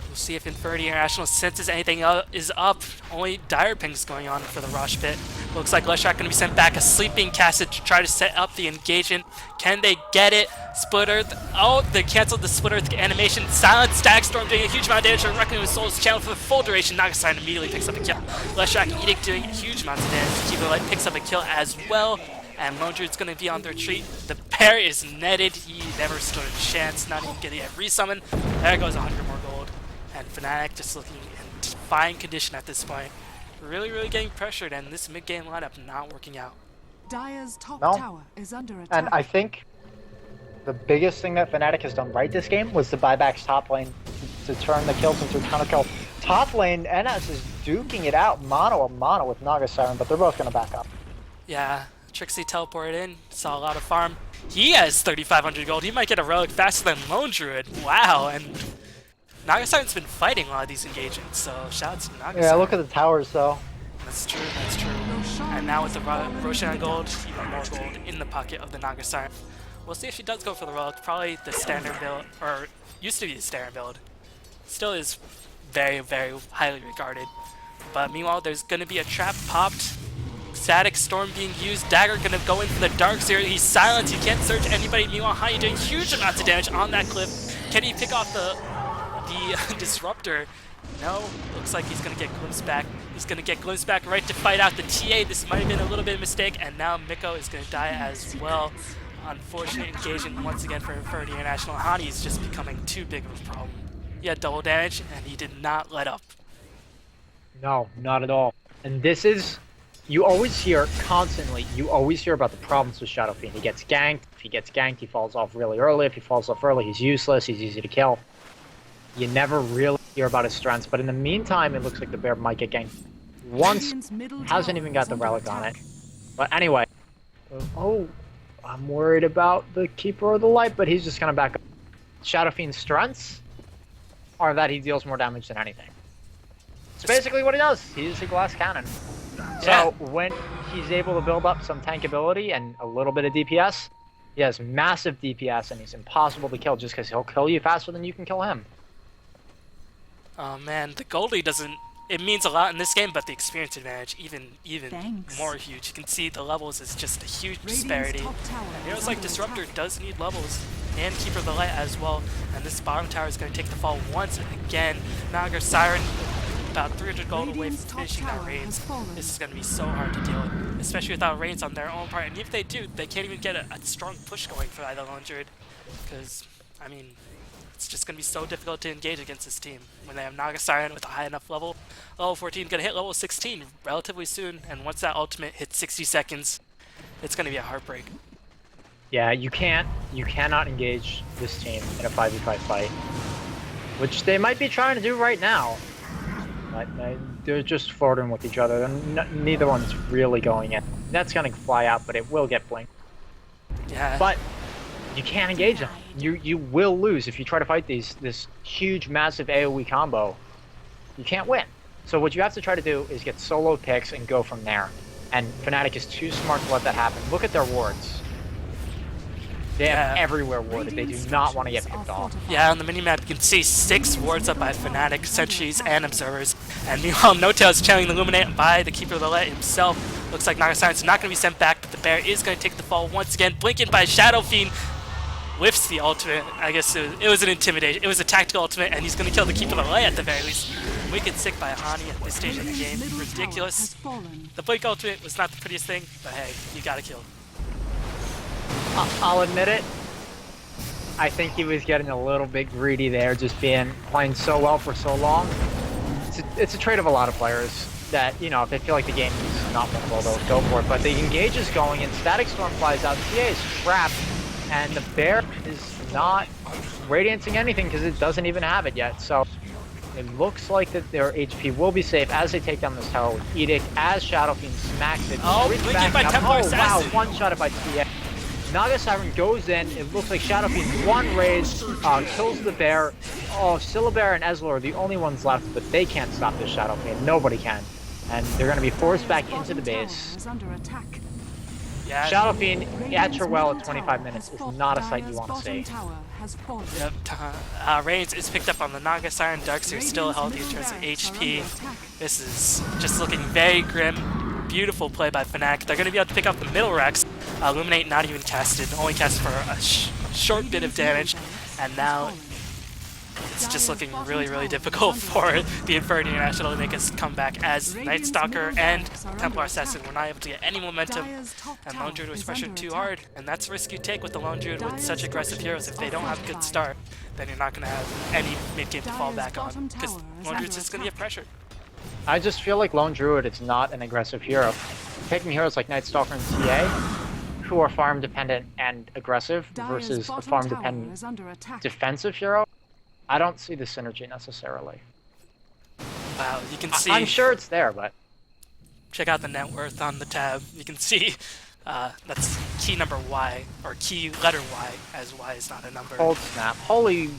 We'll see if Infernity.International senses anything is up. Only dire pings going on for the Rush Pit. Looks like Leshrac going to be sent back. A sleeping Cassette to try to set up the engagement. Can they get it? Split Earth. Oh, they canceled the Split Earth animation. Silent Static Storm doing a huge amount of damage. Reckoning with Soul's channel for the full duration. Nagasine immediately picks up a kill. Leshrac Edict doing huge amounts of damage. Keeper Light picks up a kill as well. And Lone Druid's going to be on the retreat. The bear is netted. He never stood a chance. Not even getting a resummon. There goes 100 more gold. And Fnatic just looking in fine condition at this point. Really getting pressured, and this mid-game lineup not working out. Dire's top No. tower is under attack. And I think the biggest thing that Fnatic has done right this game was the buybacks top lane to turn the kills into a counter kill. Top lane, NS is duking it out mano a mano with Naga Siren, but they're both going to back up. Yeah, Trixie teleported in, saw a lot of farm. He has 3,500 gold. He might get a relic faster than Lone Druid. Wow, and Nagasiren's been fighting a lot of these engagements, so shout out to Nagasiren. Yeah, look at the towers though. That's true, that's true. And now with the Roshan gold, even more gold in the pocket of the Nagasiren. We'll see if she does go for the relic. Probably the standard build, or used to be the standard build. Still is very highly regarded. But meanwhile, there's going to be a trap popped. Static Storm being used. Dagger going to go in for the Dark Seer. He's silenced. He can't search anybody. Meanwhile, Hani doing huge amounts of damage on that cliff. Can he pick off the Disruptor? No. Looks like he's going to get glimpsed back. He's going to get glimpsed back right to fight out the TA. This might have been a little bit of a mistake. And now Miko is going to die as well. Unfortunate engagement once again for Infernity.International. Hani is just becoming too big of a problem. He had double damage, and he did not let up. No, not at all. And this is, you always hear constantly, you always hear about the problems with Shadow Fiend. He gets ganked. If he gets ganked, he falls off really early. If he falls off early, he's useless. He's easy to kill. You never really hear about his strengths, but in the meantime, it looks like the bear might get ganked once. Hasn't even got the relic on it. But anyway, oh, I'm worried about the Keeper of the Light, but he's just gonna back up. Shadow Fiend's strengths are that he deals more damage than anything. It's basically what he does. He's a glass cannon. So when he's able to build up some tankability and a little bit of DPS, he has massive DPS and he's impossible to kill just because he'll kill you faster than you can kill him. Oh man, the Goldie doesn't... It means a lot in this game, but the experience advantage even more huge. You can see the levels is just a huge disparity. And heroes like Disruptor does need levels, and Keeper of the Light as well. And this bottom tower is going to take the fall once again. Naga Siren, about 300 gold away from finishing that Reigns. This is going to be so hard to deal with, especially without Reigns on their own part. And if they do, they can't even get a strong push going for either Lone Druid. Because, I mean, it's just going to be so difficult to engage against this team when they have Naga Siren with a high enough level. Level 14 going to hit level 16 relatively soon, and once that ultimate hits 60 seconds, it's going to be a heartbreak. Yeah, you cannot engage this team in a 5v5 fight, which they might be trying to do right now. But they're just flirting with each other, and neither one's really going in. That's going to fly out, but it will get blinked. Yeah. But you can't engage them. You will lose if you try to fight this huge, massive AoE combo. You can't win. So what you have to try to do is get solo picks and go from there. And Fnatic is too smart to let that happen. Look at their wards. They have everywhere warded. They do not want to get picked off. Yeah, on the minimap you can see 6 wards up by Fnatic, Sentries, and Observers. And meanwhile, No-Tail is channeling the Illuminate by the Keeper of the Light himself. Looks like Naga Siren's not going to be sent back, but the bear is going to take the fall once again. Blinking by Shadow Fiend. Whiffs the ultimate. I guess it was an intimidation. It was a tactical ultimate, and he's going to kill the Keeper of the Light at the very least. Wicked sick by Hani at this stage of the game. Ridiculous. The Blink ultimate was not the prettiest thing, but hey, you gotta kill. I'll admit it. I think he was getting a little bit greedy there, just playing so well for so long. It's a trait of a lot of players that, you know, if they feel like the game is not winnable, they'll go for it. But the engage is going, and Static Storm flies out. TA is trapped, and the bear is not radiancing anything because it doesn't even have it yet. So it looks like that their HP will be safe as they take down this tower with Edict, as Shadow Fiend smacks it. Oh, blinking by Templar Assassin. Wow, one-shotted by TA. Naga Siren goes in. It looks like Shadow Fiend one raise, kills the bear. Oh, Syllabear and Ezreal are the only ones left, but they can't stop this Shadow Fiend. Nobody can. And they're going to be forced back into the base. Yeah. Shadow Fiend at your well at 25 minutes is not a sight you want to see. Yep. Reigns is picked up on the Naga Siren. Darkseer still healthy in terms of HP. This is just looking very grim. Beautiful play by Fnatic. They're going to be able to pick up the middle Rex. Illuminate not even casted, only cast for a short bit of damage. And now it's just looking really, really difficult for the Infernity.International to make us come back as Night Stalker and Templar Assassin were not able to get any momentum, and Lone Druid was pressured too hard, and that's a risk you take with the Lone Druid with such aggressive heroes. If they don't have a good start, then you're not going to have any mid-game to fall back on, because Lone Druid's just going to get pressured. I just feel like Lone Druid is not an aggressive hero. Taking heroes like Night Stalker and TA, who are farm dependent and aggressive, versus a farm dependent defensive hero, I don't see the synergy necessarily. Wow, you can see... I'm sure it's there, but... Check out the net worth on the tab. You can see that's key number Y, or key letter Y, as Y is not a number. Cold snap. Holy...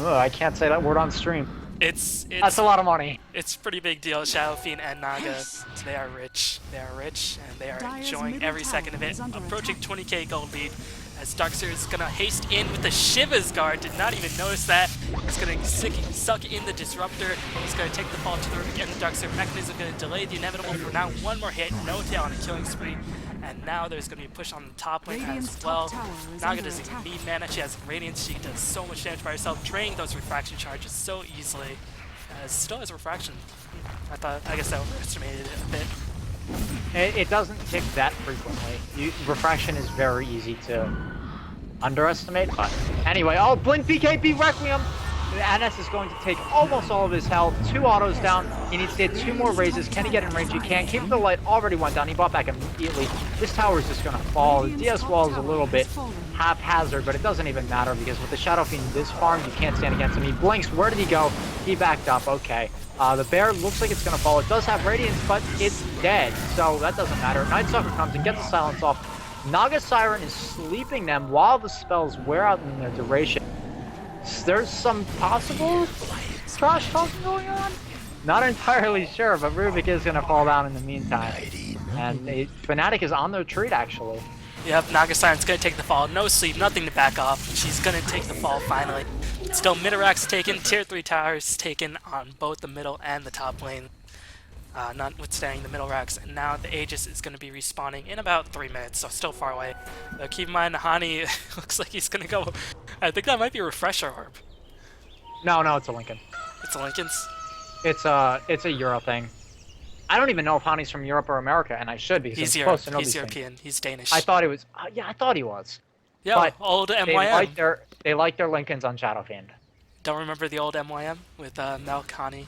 I can't say that word on stream. It's That's a lot of money. It's a pretty big deal. Shadow Fiend and Naga, they are rich. They are rich, and they are enjoying every second of it. Approaching 20k gold lead, as Darkseer is gonna haste in with the Shiva's Guard. Did not even notice that. He's gonna suck in the Disruptor. He's gonna take the fall to the end of the Darkseer mechanism. Gonna delay the inevitable for now. One more hit, no tail on a killing spree. And now there's going to be a push on the top lane as well. Naga doesn't even need mana. She has Radiance. She does so much damage by herself, draining those refraction charges so easily. Still has refraction. I guess I overestimated it a bit. It doesn't tick that frequently. Refraction is very easy to underestimate, but anyway. Oh, Blink BKB Requiem! NS is going to take almost all of his health. 2 autos down. He needs to get 2 more raises. Can he get in range? He can. Keep the Light already went down. He bought back immediately. This tower is just going to fall. The DS wall is a little bit haphazard, but it doesn't even matter because with the Shadow Fiend this farm, you can't stand against him. He blinks. Where did he go? He backed up. Okay. The bear looks like it's going to fall. It does have Radiance, but it's dead, so that doesn't matter. Night Stalker comes and gets the silence off. Naga Siren is sleeping them while the spells wear out in their duration. There's some possible trash talking going on? Not entirely sure, but Rubik is going to fall down in the meantime. And Fnatic is on their retreat, actually. Yep, Naga Siren's going to take the fall. No sleep, nothing to back off. She's going to take the fall finally. Still, Midarax taken, tier 3 towers taken on both the middle and the top lane. Notwithstanding the middle racks, and now the Aegis is going to be respawning in about 3 minutes, so still far away. Keep in mind, Hani looks like he's going to go... I think that might be a Refresher Orb. No, it's a Lincoln. It's a Lincoln's? It's a Euro thing. I don't even know if Hani's from Europe or America, and I should because I'm supposed to know these European. things. He's Danish. I thought he was... yeah, I thought he was. Yeah, but old MYM. They like their Lincolns on Shadow Fiend. Don't remember the old MYM with Melk, Hani?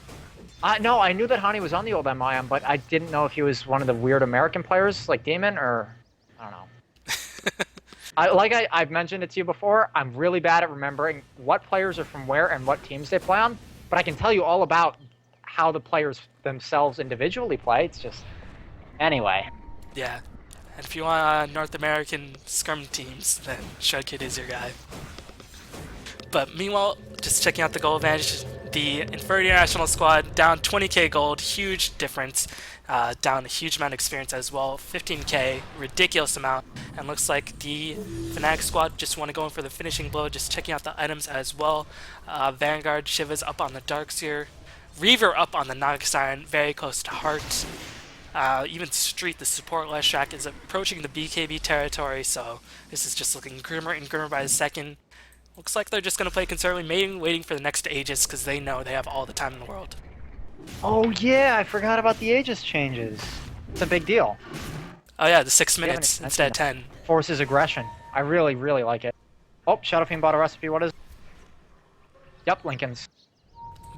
No, I knew that Hani was on the old MIM, but I didn't know if he was one of the weird American players like Demon or... I don't know. I've mentioned it to you before, I'm really bad at remembering what players are from where and what teams they play on, but I can tell you all about how the players themselves individually play. It's just... Anyway. Yeah. And if you want North American scrum teams, then Shredkid is your guy. But meanwhile, just checking out the goal advantage, the Infernity.International squad down 20k gold, huge difference, down a huge amount of experience as well, 15k, ridiculous amount, and looks like the Fnatic squad just want to go in for the finishing blow, just checking out the items as well. Vanguard, Shiva's up on the Darkseer, Reaver up on the Naga Siren, very close to Heart. Even Street, the support Leshrac, is approaching the BKB territory, so this is just looking grimmer and grimmer by the second. Looks like they're just going to play conservatively, maybe waiting for the next Aegis, because they know they have all the time in the world. Oh yeah, I forgot about the Aegis changes. It's a big deal. Oh yeah, the 6 minutes instead of 10. Forces aggression. I really, really like it. Oh, Shadow Fiend bought a recipe. What is it? Yep, Lincoln's.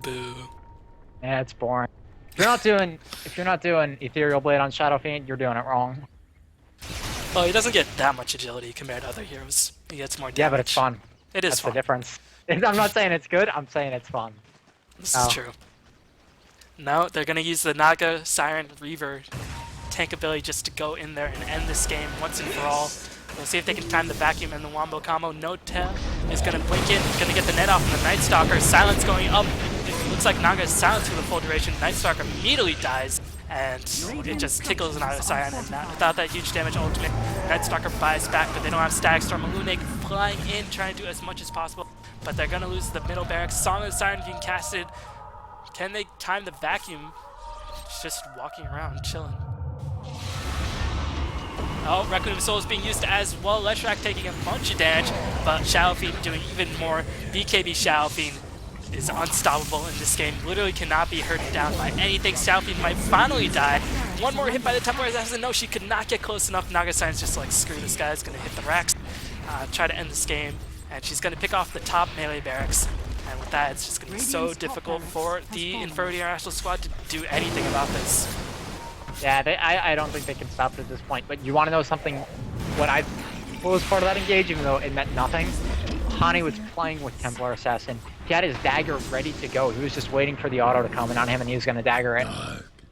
Boo. Yeah, it's boring. If you're not doing Ethereal Blade on Shadow Fiend, you're doing it wrong. Well, he doesn't get that much agility compared to other heroes. He gets more damage. Yeah, but it's fun. It is That's fun. the difference. I'm not saying it's good, I'm saying it's fun. This is true. No, they're going to use the Naga Siren Reaver tank ability just to go in there and end this game once and for all. We'll see if they can time the vacuum and the wombo combo. No Tail is going to blink it. Going to get the net off on the Night Stalker. Silence going up. It looks like Naga is silent for the full duration. Night Stalker immediately dies, and it just tickles Naga Cyan. And without that huge damage ultimate, Night Stalker buys back, but they don't have Static Storm. Lunatic flying in, trying to do as much as possible, but they're going to lose the middle barracks. Song of the Siren being casted. Can they time the vacuum? It's just walking around, chilling. Oh, Requiem of Soul is being used as well. Leshrac taking a bunch of damage, but Shadow Fiend doing even more. BKB Shadow Fiend is unstoppable in this game. Literally cannot be hurt down by anything. Shadow Fiend might finally die. One more hit by the Templar Assassin. No, she could not get close enough. Naga Cyan's just like, screw this guy. It's going to hit the racks. Try to end this game. And she's going to pick off the top melee barracks. And with that, it's just going to be so difficult for the Infernity.International squad to do anything about this. Yeah, I don't think they can stop it at this point. But you want to know something? What was part of that engage, even though it meant nothing? Hani was playing with Templar Assassin. He had his dagger ready to go. He was just waiting for the auto to come in on him, and he was going to dagger it.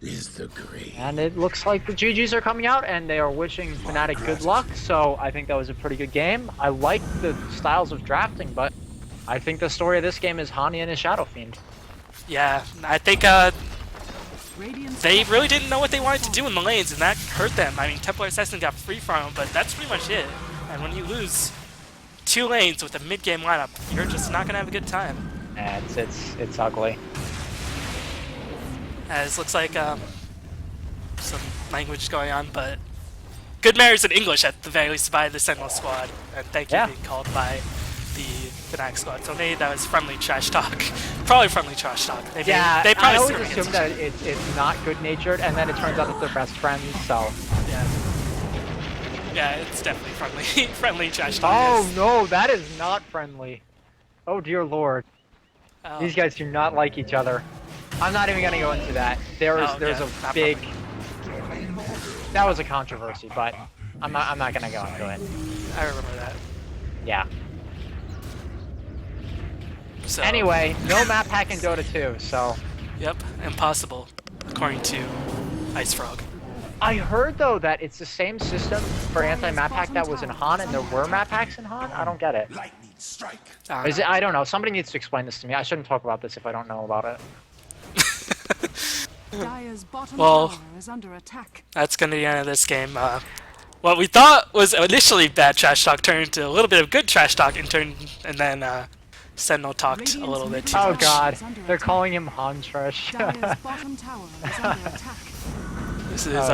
Is the grave. And it looks like the GGs are coming out, and they are wishing Fnatic good luck. So I think that was a pretty good game. I like the styles of drafting, but I think the story of this game is Hani and his Shadow Fiend. Yeah, I think they really didn't know what they wanted to do in the lanes, and that hurt them. I mean, Templar Assassin got free from him, but that's pretty much it. And when you lose 2 lanes with a mid-game lineup, you're just not going to have a good time. Yeah, it's ugly. As looks like some language going on, but good manners in English at the very least by the Sentinel squad. And thank you being called by the Fnatic squad. So maybe that was friendly trash talk. Probably friendly trash talk. Maybe Yeah, they probably I always assume that it's not good-natured, and then it turns out that they're best friends, so... Yeah, it's definitely friendly friendly trash talk. Oh no, that is not friendly. Oh dear lord. These guys do not like each other. I'm not even gonna go into that. There's a big... That was a controversy, but I'm not gonna go into it. I remember that. Yeah. So, anyway, no map hack in Dota 2, so... Yep, impossible, according to Ice Frog. I heard, though, that it's the same system for anti-map hack that was in Han, and there were map hacks in Han? I don't get it. Lightning strike. Is it? I don't know. Somebody needs to explain this to me. I shouldn't talk about this if I don't know about it. Dire's bottom Well, tower is under attack. That's going to be the end of this game. What we thought was initially bad trash talk turned into a little bit of good trash talk, and then Sentinel talked a little bit too Oh much. god, they're calling him Han Trash. Dire's bottom tower is under attack. This is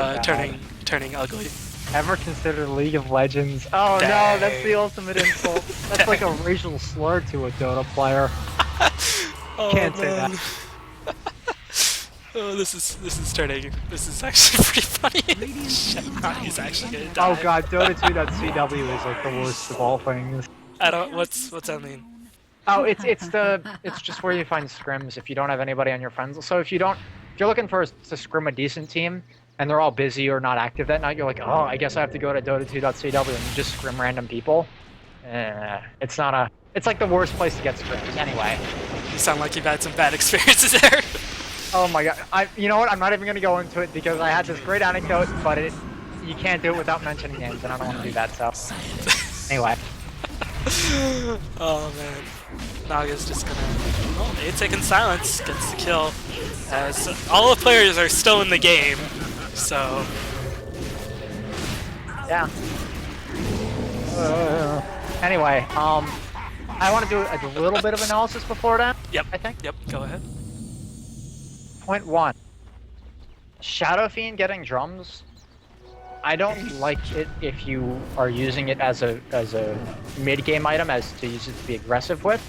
turning ugly. Ever considered League of Legends? Oh Dang. no, that's the ultimate insult. That's like a racial slur to a Dota player. Oh, Can't say that. Oh, this is actually pretty funny. He's actually gonna die. Oh god, Dota2.cw is like the worst of all things. I don't. What's that mean? Oh, it's just where you find scrims if you don't have anybody on your friends. So if you're looking to scrim a decent team and they're all busy or not active that night, you're like, oh, I guess I have to go to Dota2.cw and you just scrim random people. It's like the worst place to get scrims anyway. You sound like you've had some bad experiences there. Oh my god, you know what? I'm not even gonna go into it because I had this great anecdote, but you can't do it without mentioning names, and I don't want to do that. So anyway. Oh man, Naga's just gonna. Oh, taking silence gets the kill, as all the players are still in the game. So yeah. Anyway, I want to do a little bit of analysis before that. Yep. I think. Yep. Go ahead. Point 1. Shadow Fiend getting drums. I don't like it if you are using it as a mid-game item as to use it to be aggressive with.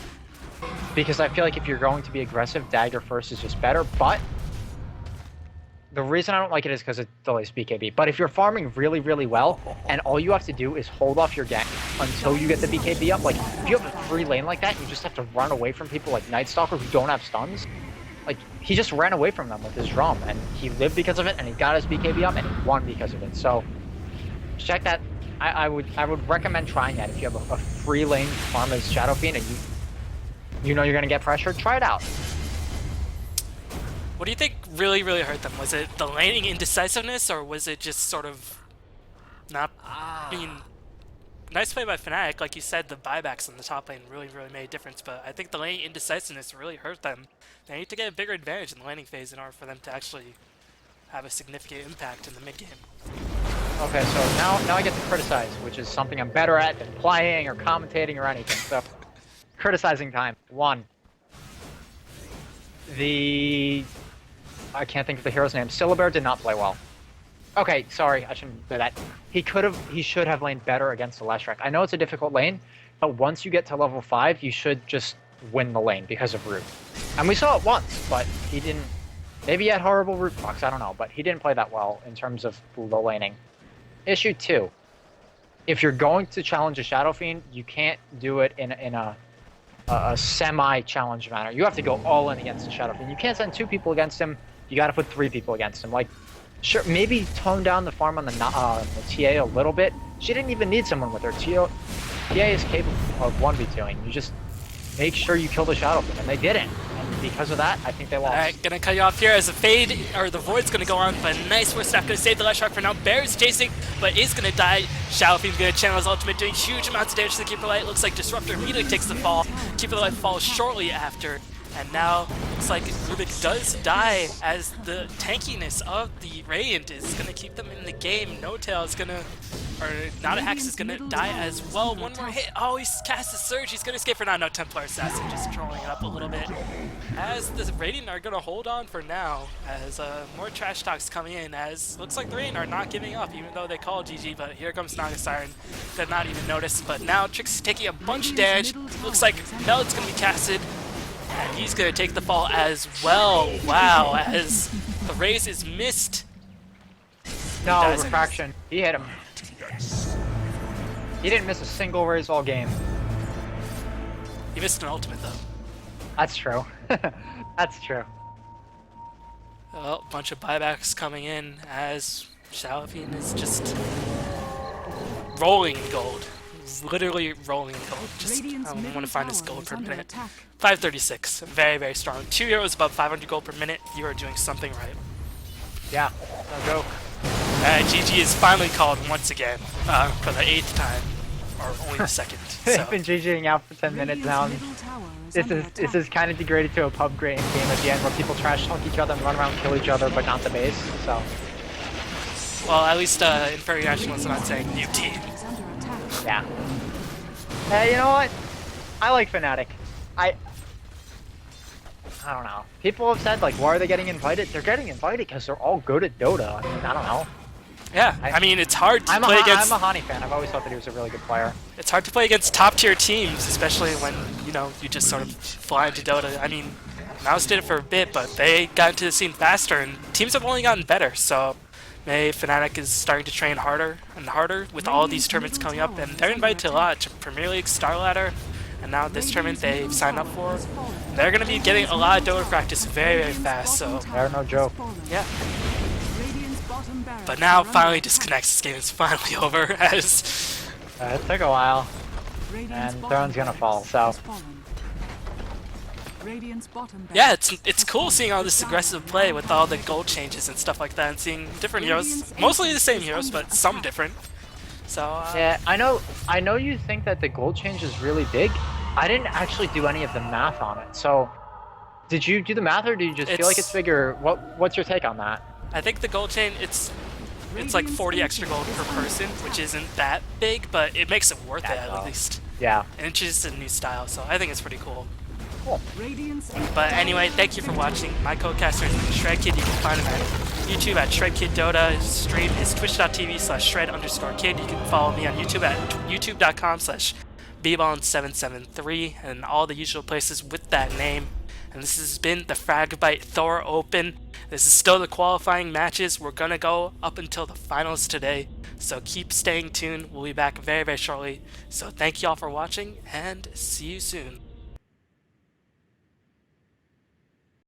Because I feel like if you're going to be aggressive, dagger first is just better, but the reason I don't like it is because it delays BKB. But if you're farming really, really well, and all you have to do is hold off your gank until you get the BKB up, like, if you have a free lane like that, you just have to run away from people like Night Stalker who don't have stuns. Like, he just ran away from them with his drum, and he lived because of it, and he got his BKB up, and he won because of it. So, check that. I would recommend trying that if you have a free lane farm as Shadow Fiend, and you know you're gonna get pressured. Try it out. What do you think really hurt them? Was it the laning indecisiveness, or was it just sort of not being nice play by Fnatic. Like you said, the buybacks on the top lane really made a difference, but I think the lane indecisiveness really hurt them. They need to get a bigger advantage in the laning phase in order for them to actually have a significant impact in the mid game. Okay, so now I get to criticize, which is something I'm better at than playing or commentating or anything. So, criticizing time. 1. I can't think of the hero's name. Syllabear did not play well. Okay, sorry, I shouldn't say that. He should have laned better against the Leshrac. I know it's a difficult lane, but once you get to level 5, you should just win the lane because of root. And we saw it once, but he didn't. Maybe he had horrible root blocks, I don't know, but he didn't play that well in terms of the laning. Issue 2. If you're going to challenge a Shadow Fiend, you can't do it in a semi-challenge manner. You have to go all in against the Shadow Fiend. You can't send 2 people against him. You got to put 3 people against him. Like, sure, maybe tone down the farm on the TA a little bit. She didn't even need someone with her. TA is capable of 1v2ing. You just make sure you kill the Shadow Fiend, and they didn't. And because of that, I think they lost. Alright, gonna cut you off here as the fade, or the void's gonna go on, but nice first staff, gonna save the Leshrac for now. Bear is chasing, but is gonna die. Shadow Fiend's gonna channel his ultimate, doing huge amounts of damage to the Keeper Light. Looks like Disruptor immediately takes the fall. Keeper Light falls shortly after. And now, looks like Rubik does die as the tankiness of the Radiant is going to keep them in the game. No-Tail is going to, or not a Hex is going to die as well. One more hit. Oh, he's cast a Surge. He's going to escape for now. No, Templar Assassin just trolling it up a little bit. As the Radiant are going to hold on for now, as more trash talks coming in, as looks like the Radiant are not giving up, even though they call GG, but here comes Naga Siren. Did not even notice, but now Trixie's taking a bunch of damage. Looks like Meld's going to be casted. And he's going to take the fall as well. Wow, as the raise is missed. No, refraction. He hit him. He didn't miss a single raise all game. He missed an ultimate, though. That's true. That's true. Well, a bunch of buybacks coming in as Shadow Fiend is just rolling in gold. Literally rolling in gold. Just, I want to find his gold per minute. 536. Very, very strong. 2 heroes above 500 gold per minute. You are doing something right. Yeah, no joke. GG is finally called once again for the 8th time, or only the 2nd. They've been GGing out for 10 minutes now. This is kind of degraded to a pub game at the end where people trash talk each other and run around and kill each other, but not the base. So. Well, at least Infernity.International is not saying new team. Yeah. Hey, you know what? I like Fnatic. I don't know. People have said, like, why are they getting invited? They're getting invited because they're all good at Dota. I mean, I don't know. Yeah, I mean, it's hard to play against... I'm a Hani fan. I've always thought that he was a really good player. It's hard to play against top-tier teams, especially when, you know, you just sort of fly into Dota. I mean, Mouse did it for a bit, but they got into the scene faster, and teams have only gotten better, so... Maybe Fnatic is starting to train harder and harder with all these tournaments coming up, and they're invited to a lot, to Premier League, Star Ladder, and now this tournament they've signed up for. They're going to be getting a lot of Dota practice very, very fast, so... They're no joke. Yeah. But now, finally disconnects. This game is finally over, as... It took a while, and Throne's going to fall, so... Yeah, it's cool seeing all this aggressive play with all the gold changes and stuff like that, and seeing different heroes, mostly the same heroes, but some different. So yeah, I know you think that the gold change is really big. I didn't actually do any of the math on it. So, did you do the math, or do you just feel like it's bigger? What's your take on that? I think the gold chain, it's like 40 extra gold per person, which isn't that big, but it makes it worth it at least. Yeah. And it's just a new style, so I think it's pretty cool. Cool. But anyway, thank you for watching. My co-caster is ShredKid. You can find him at YouTube at ShredKidDota. His stream is twitch.tv/shred_kid. You can follow me on YouTube at youtube.com/bballin773 and all the usual places with that name. And this has been the Fragbite THOR Open. This is still the qualifying matches. We're going to go up until the finals today. So keep staying tuned. We'll be back very, very shortly. So thank you all for watching, and see you soon.